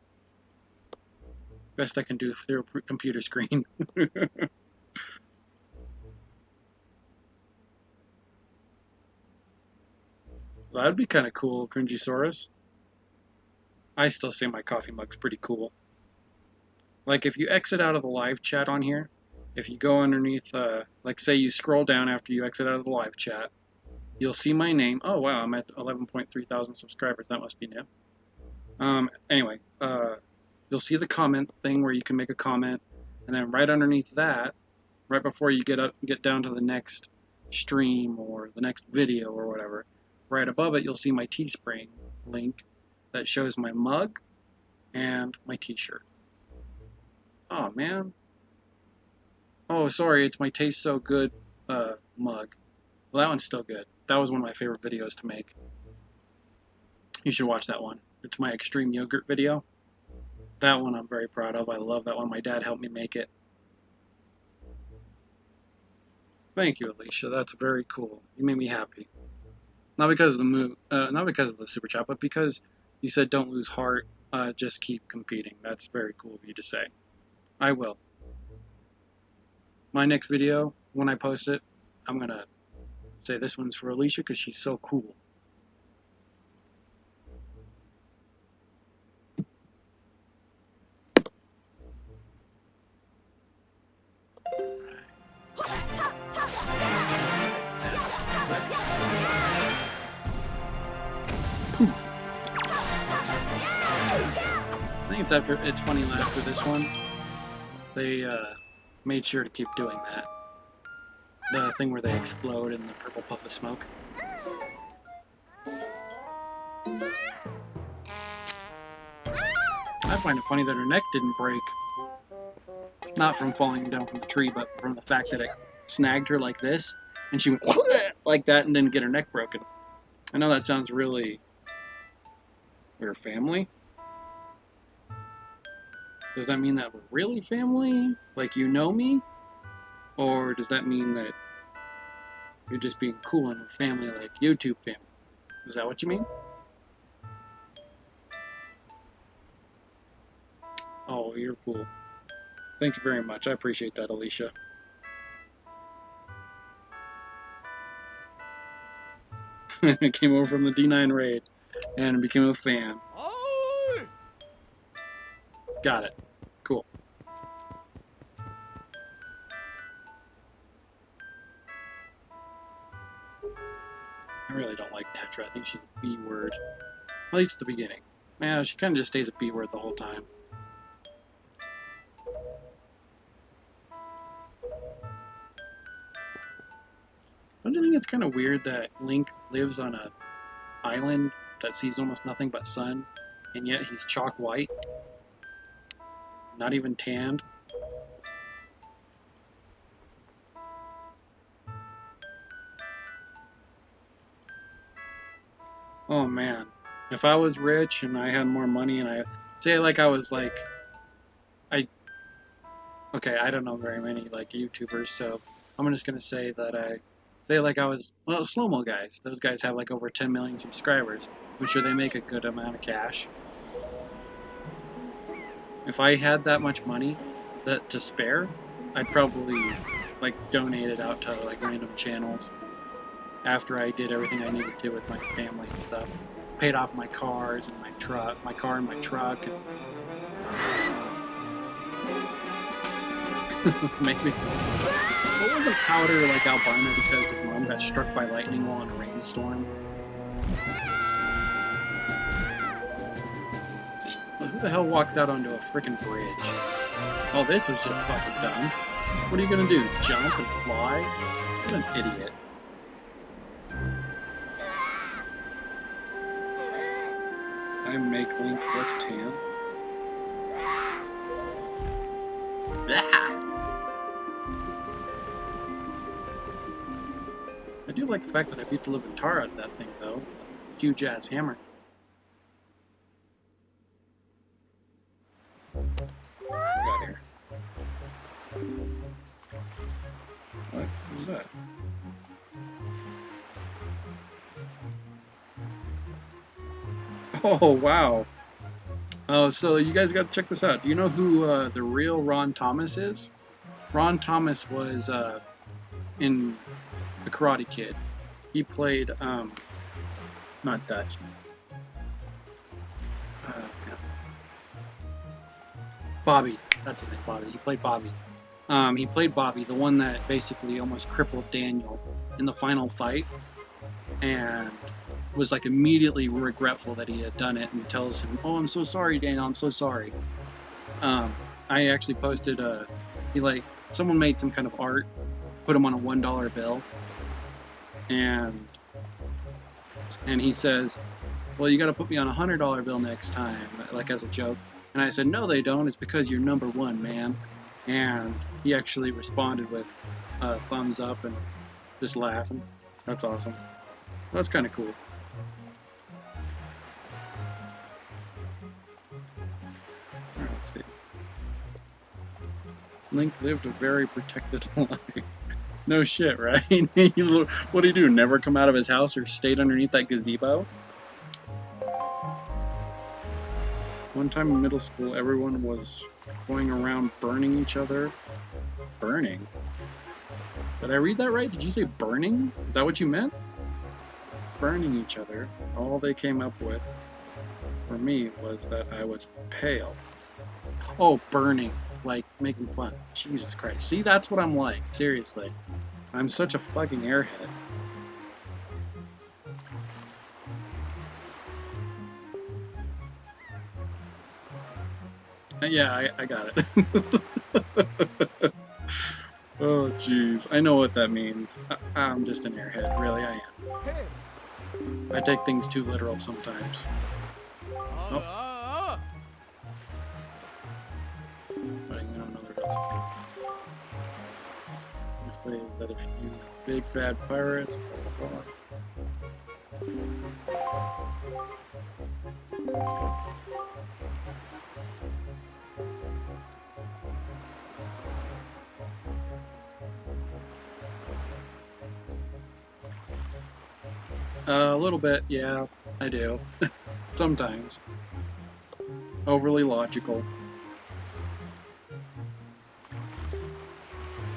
[SPEAKER 1] Best I can do through a computer screen. That'd be kind of cool, Cringysaurus. I still say my coffee mug's pretty cool. Like, if you exit out of the live chat on here, if you go underneath, like, say you scroll down after you exit out of the live chat, you'll see my name. Oh, wow, I'm at 11.3 thousand subscribers. That must be new. Anyway, you'll see the comment thing where you can make a comment, and then right underneath that, right before you get down to the next stream or the next video or whatever, right above it, you'll see my Teespring link that shows my mug and my t-shirt. Oh, man. Oh, sorry, it's my Taste So Good mug. Well, that one's still good. That was one of my favorite videos to make. You should watch that one. It's my extreme yogurt video. That one I'm very proud of. I love that one. My dad helped me make it. Thank you, Alicia. That's very cool. You made me happy. Not because of the super chat, but because you said don't lose heart. Just keep competing. That's very cool of you to say. I will. My next video, when I post it, I'm gonna say this one's for Alicia because she's so cool. it's funny after this one, they made sure to keep doing that. The thing where they explode in the purple puff of smoke. I find it funny that her neck didn't break. Not from falling down from the tree, but from the fact that it snagged her like this, and she went like that and didn't get her neck broken. I know that sounds really... We're family? Does that mean that we're really family? Like you know me? Or does that mean that you're just being cool and we're family like YouTube family? Is that what you mean? Oh, you're cool. Thank you very much. I appreciate that, Alicia. I came over from the D9 raid and became a fan. Got it. Cool. I really don't like Tetra. I think she's a B word. At least at the beginning. Man, she kind of just stays a B word the whole time. Don't you think it's kind of weird that Link lives on an island that sees almost nothing but sun, and yet he's chalk white? Not even tanned? Oh man, if I was rich and I had more money and I say like I was like okay, I don't know very many like YouTubers, so I'm just gonna say that I say like I was slow-mo guys. Those guys have like over 10 million subscribers. I'm sure they make a good amount of cash. If I had that much money to spare, I'd probably like donate it out to like random channels after I did everything I needed to with my family and stuff. Paid off my cars and my car and my truck. And maybe. What wasn't Powder like albino because his mom got struck by lightning while in a rainstorm? Well, who the hell walks out onto a frickin' bridge? Oh, this was just fucking dumb. What are you gonna do? Jump and fly? What an idiot. I make Link look tan. I do like the fact that I beat the living tar out of that thing, though. Huge ass hammer. Got here. What was that? Oh wow. Oh, so you guys got to check this out. Do you know who the real Ron Thomas is? Ron Thomas was in The Karate Kid. He played, not Dutch. Bobby. That's his name, Bobby. He played Bobby. He played Bobby, the one that basically almost crippled Daniel in the final fight. And was like immediately regretful that he had done it and tells him, "Oh, I'm so sorry, Daniel. I'm so sorry." I actually posted someone made some kind of art, put him on a $1 bill, and he says, "Well, you got to put me on a $100 bill next time," like as a joke. And I said, "No, they don't. It's because you're number one, man." And he actually responded with a thumbs up and just laughing. That's awesome. That's kind of cool. Alright, let's see. Link lived a very protected life. No shit, right? What do you do? Never come out of his house or stayed underneath that gazebo? One time in middle school, everyone was going around burning each other. Burning? Did I read that right? Did you say burning? Is that what you meant? Burning each other. All they came up with for me was that I was pale. Oh, burning. Like making fun. Jesus Christ. See, that's what I'm like. Seriously. I'm such a fucking airhead. Yeah, I got it. Oh, jeez. I know what that means. I'm just an airhead. Really, I am. I take things too literal sometimes. Oh, putting in another recipe. Say that if you big bad pirates, blah, blah, blah. A little bit, yeah, I do. Sometimes. Overly logical.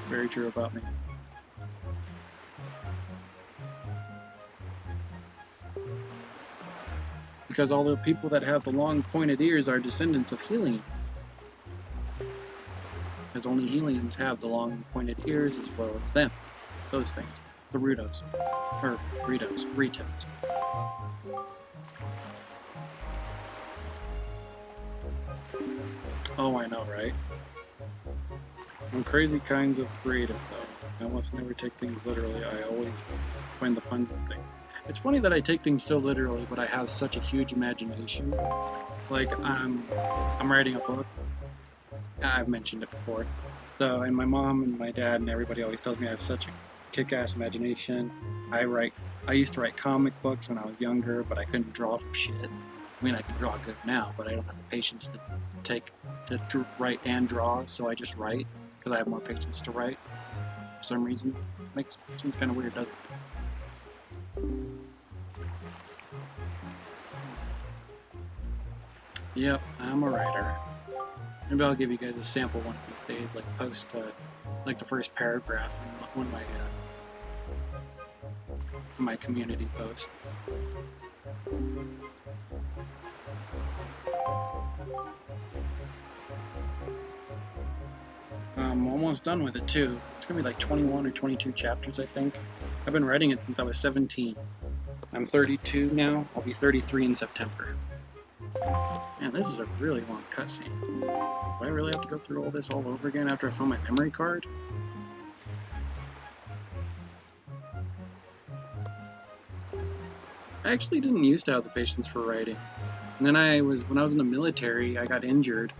[SPEAKER 1] Very true about me. Because all the people that have the long pointed ears are descendants of Helians. Because only Helians have the long pointed ears as well as them. Those things. The Rudos. Or Ritos. Oh, I know, right? I'm crazy kinds of creative, though. I almost never take things literally. I always find the puns in things. It's funny that I take things so literally, but I have such a huge imagination. Like, I'm writing a book. I've mentioned it before. So, and my mom and my dad and everybody always tells me I have such a kick-ass imagination. I used to write comic books when I was younger, but I couldn't draw for shit. I mean, I can draw good now, but I don't have the patience to write and draw, so I just write because I have more patience to write. For some reason, seems kind of weird, doesn't it? Yep, I'm a writer. Maybe I'll give you guys a sample one of these days, like post, like the first paragraph in one of my community posts. I'm almost done with it too. It's gonna be like 21 or 22 chapters, I think. I've been writing it since I was 17. I'm 32 now. I'll be 33 in September. Man, this is a really long cutscene. Do I really have to go through all this all over again after I found my memory card? I actually didn't used to have the patience for writing. And then when I was in the military, I got injured,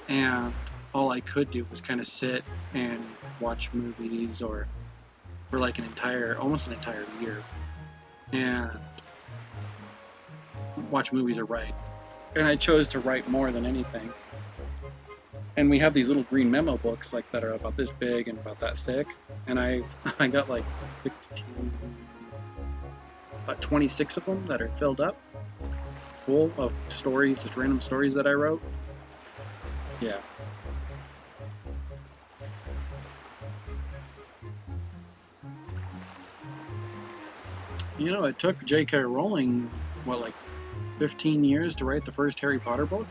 [SPEAKER 1] and all I could do was kind of sit and watch movies or for like almost an entire year, and watch movies or write. And I chose to write more than anything. And we have these little green memo books like that are about this big and about that thick, and I got like 16, about 26 of them that are filled up, full of stories, just random stories that I wrote. Yeah. You know, it took J.K. Rowling, what, like 15 years to write the first Harry Potter book?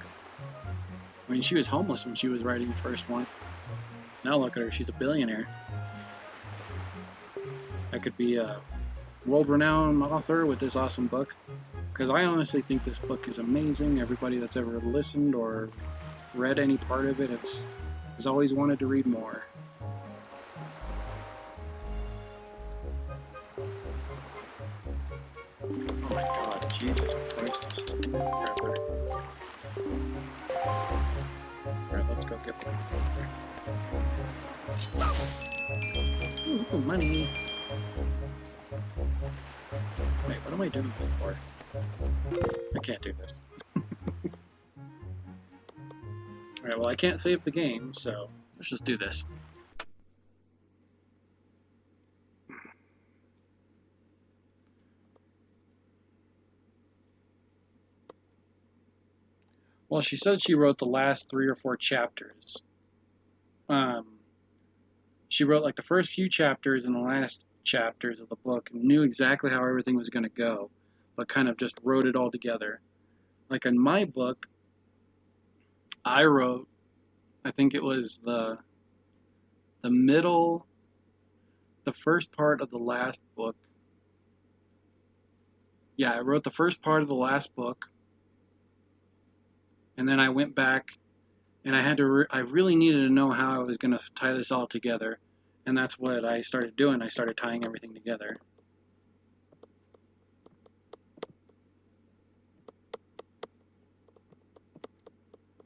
[SPEAKER 1] I mean, she was homeless when she was writing the first one. Now look at her, she's a billionaire. I could be a world-renowned author with this awesome book, because I honestly think this book is amazing. Everybody that's ever listened or read any part of it has always wanted to read more. Oh my god, Jesus Christ. Alright, let's go get one. Ooh, money. Wait, what am I doing this for? I can't do this. Alright, well I can't save the game, so let's just do this. Well, she said she wrote the last 3 or 4 chapters. She wrote like the first few chapters and the last chapters of the book and knew exactly how everything was going to go, but kind of just wrote it all together. Like in my book, I wrote, I think it was the middle, the first part of the last book. Yeah, I wrote the first part of the last book, and then I went back and I really needed to know how I was going to tie this all together, and that's what I started doing. I started tying everything together.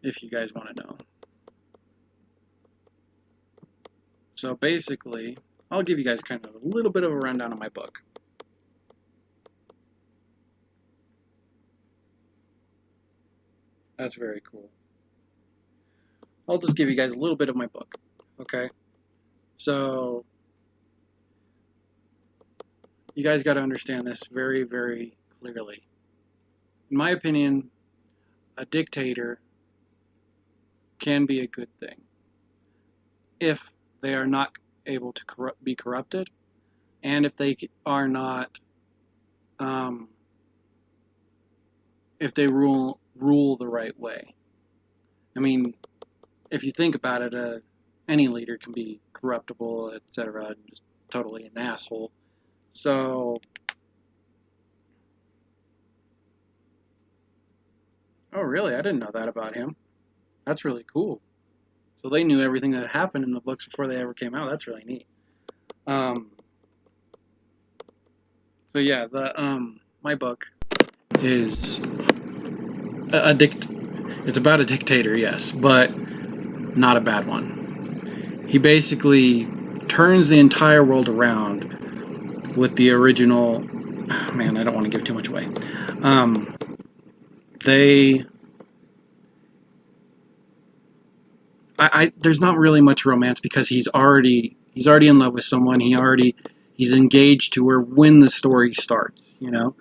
[SPEAKER 1] If you guys want to know. So basically, I'll give you guys kind of a little bit of a rundown of my book. That's very cool. I'll just give you guys a little bit of my book, okay? So, you guys got to understand this very, very clearly. In my opinion, a dictator can be a good thing if they are not able to be corrupted, and if they are not, if they rule the right way. I mean, if you think about it, any leader can be corruptible, etc., just totally an asshole. So, oh really? I didn't know that about him. That's really cool. So they knew everything that happened in the books before they ever came out. That's really neat. So yeah, my book is it's about a dictator, yes, but not a bad one. He basically turns the entire world around with the original. Man, I don't want to give too much away. There's not really much romance because he's already in love with someone. He's engaged to her when the story starts, you know.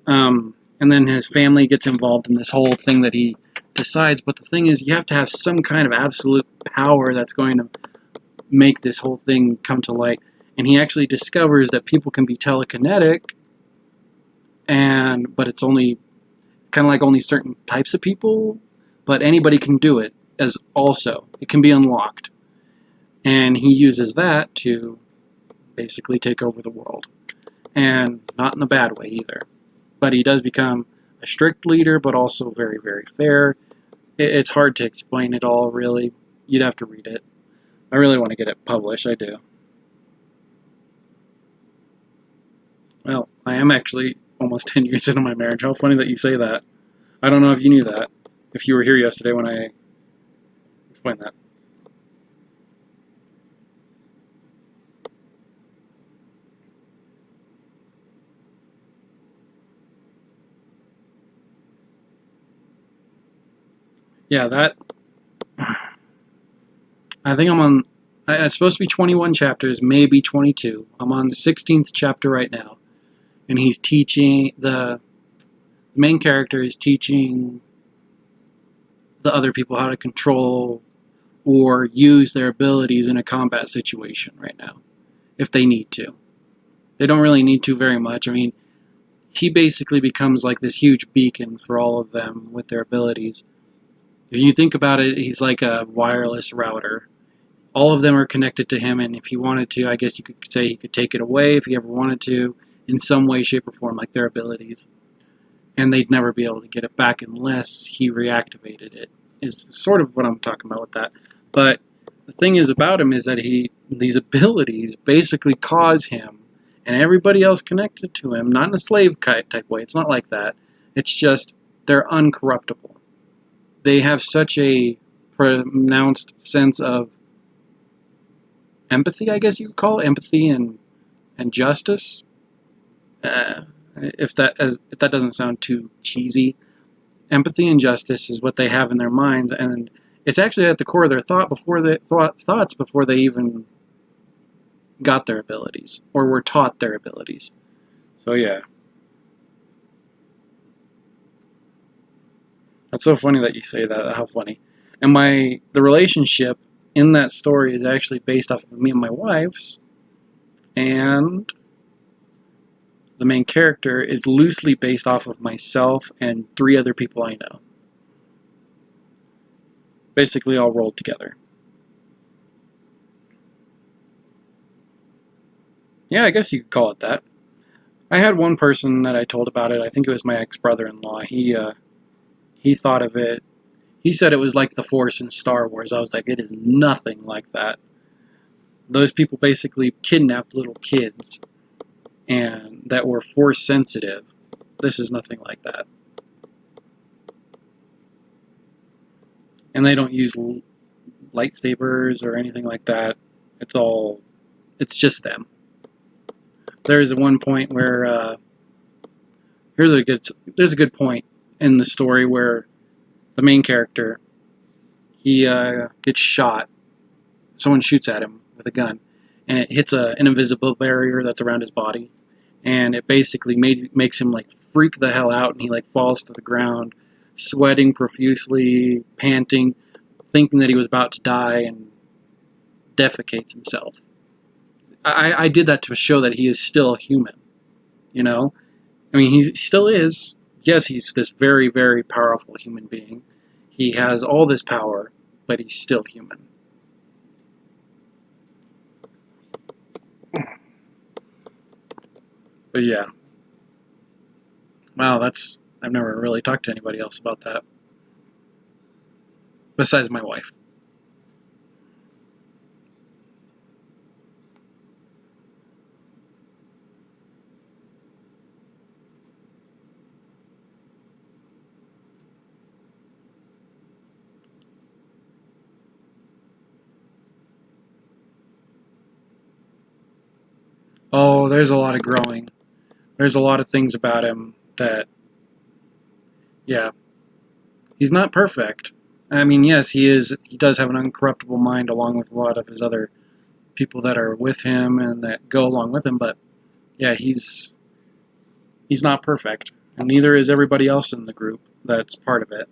[SPEAKER 1] And then his family gets involved in this whole thing that he decides. But the thing is, you have to have some kind of absolute power that's going to make this whole thing come to light. And he actually discovers that people can be telekinetic, but it's only kind of like only certain types of people, but anybody can do it. As also, it can be unlocked, and he uses that to basically take over the world, and not in a bad way either. But he does become a strict leader, but also very, very fair. It's hard to explain it all, really. You'd have to read it. I really want to get it published, I do. Well, I am actually almost 10 years into my marriage. How funny that you say that. I don't know if you knew that, if you were here yesterday when I explained that. Yeah, that. I think I'm on. It's supposed to be 21 chapters, maybe 22. I'm on the 16th chapter right now, and he's teaching the main character is teaching the other people how to control or use their abilities in a combat situation right now, if they need to. They don't really need to very much. I mean, he basically becomes like this huge beacon for all of them with their abilities. If you think about it, he's like a wireless router. All of them are connected to him, and if he wanted to, I guess you could say he could take it away if he ever wanted to, in some way, shape, or form, like their abilities. And they'd never be able to get it back unless he reactivated it, is sort of what I'm talking about with that. But the thing is about him is that these abilities basically cause him and everybody else connected to him, not in a slave type way, it's not like that, it's just they're uncorruptible. They have such a pronounced sense of empathy, I guess you could call it, empathy and justice. If that doesn't sound too cheesy, empathy and justice is what they have in their minds, and it's actually at the core of their thoughts before they even got their abilities or were taught their abilities. So yeah, that's so funny that you say that. How funny! And the relationship in that story is actually based off of me and my wife's, and the main character is loosely based off of myself and 3 other people I know. Basically all rolled together. Yeah, I guess you could call it that. I had one person that I told about it. I think it was my ex-brother-in-law. He thought of it. He said it was like the Force in Star Wars. I was like, it is nothing like that. Those people basically kidnapped little kids and that were Force sensitive. This is nothing like that. And they don't use lightsabers or anything like that. It's just them. There's one point where there's a good point in the story where the main character, he gets shot. Someone shoots at him with a gun, and it hits an invisible barrier that's around his body, and it basically makes him like freak the hell out, and he like falls to the ground, sweating profusely, panting, thinking that he was about to die, and defecates himself. I did that to show that he is still human, you know? I mean, he still is. Yes, he's this very, very powerful human being. He has all this power, but he's still human. But yeah. Wow, I've never really talked to anybody else about that. Besides my wife. Oh, there's a lot of growing. There's a lot of things about him that, yeah, he's not perfect. I mean, yes, he is. He does have an uncorruptible mind, along with a lot of his other people that are with him and that go along with him. But yeah, he's not perfect, and neither is everybody else in the group that's part of it.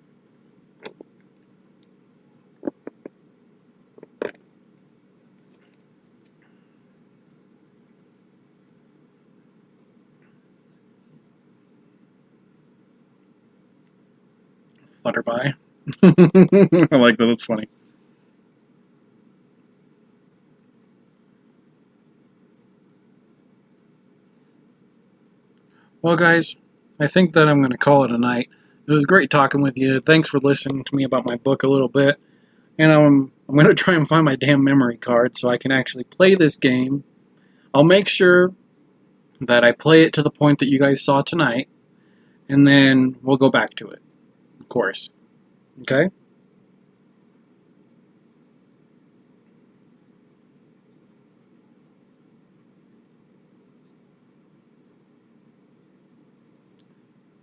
[SPEAKER 1] Flutterby. I like that. It's funny. Well, guys, I think that I'm going to call it a night. It was great talking with you. Thanks for listening to me about my book a little bit. And I'm going to try and find my damn memory card so I can actually play this game. I'll make sure that I play it to the point that you guys saw tonight, and then we'll go back to it, of course. Okay?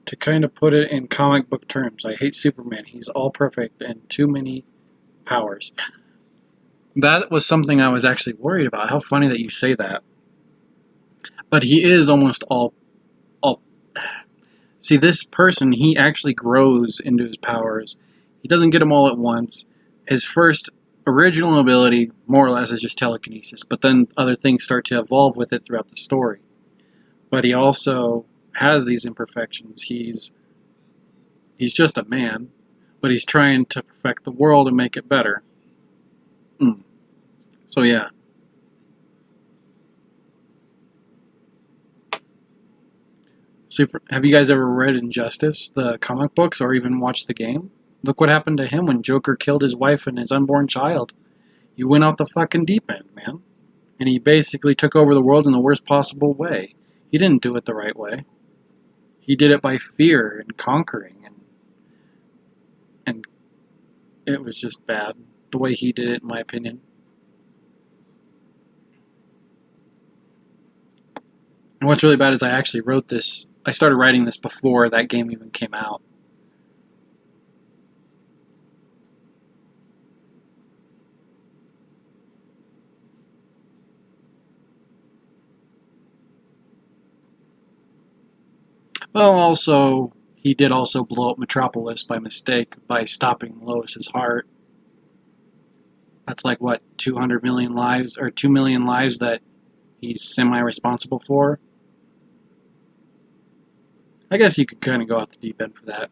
[SPEAKER 1] To kind of put it in comic book terms, I hate Superman. He's all perfect and too many powers. That was something I was actually worried about. How funny that you say that. But he is almost all. See, this person, he actually grows into his powers. He doesn't get them all at once. His first original ability, more or less, is just telekinesis. But then other things start to evolve with it throughout the story. But he also has these imperfections. He's just a man, but he's trying to perfect the world and make it better. So yeah. Have you guys ever read Injustice, the comic books, or even watched the game? Look what happened to him when Joker killed his wife and his unborn child. He went out the fucking deep end, man. And he basically took over the world in the worst possible way. He didn't do it the right way. He did it by fear and conquering, and it was just bad, the way he did it, in my opinion. And what's really bad is I actually wrote this. I started writing this before that game even came out. Well, also, he did also blow up Metropolis by mistake by stopping Lois's heart. That's like, what, 200 million lives, or 2 million lives that he's semi-responsible for? I guess you could kind of go out the deep end for that.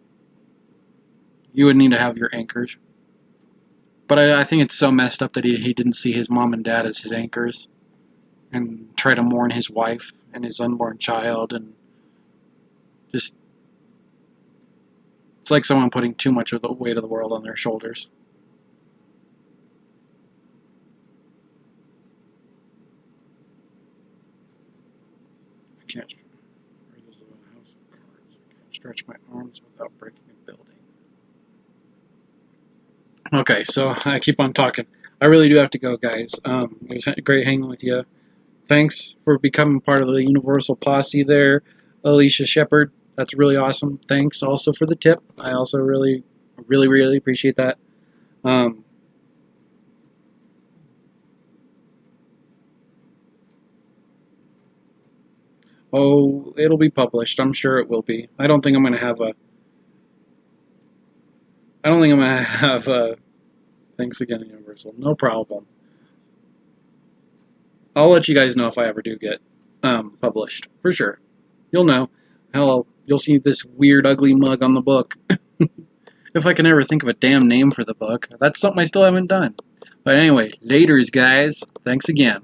[SPEAKER 1] You would need to have your anchors. But I think it's so messed up that he didn't see his mom and dad as his anchors and try to mourn his wife and his unborn child, and just It's like someone putting too much of the weight of the world on their shoulders. I can't stretch my arms without breaking a building. Okay, so I keep on talking. I really do have to go, guys. It was great hanging with you. Thanks for becoming part of the Universal Posse there, Alicia Shepard. That's really awesome. Thanks also for the tip. I also really appreciate that. Oh, it'll be published. I'm sure it will be. I don't think I'm going to have a... Thanks again, Universal. No problem. I'll let you guys know if I ever do get published. For sure. You'll know. Hell, you'll see this weird, ugly mug on the book. If I can ever think of a damn name for the book. That's something I still haven't done. But anyway, laters, guys. Thanks again.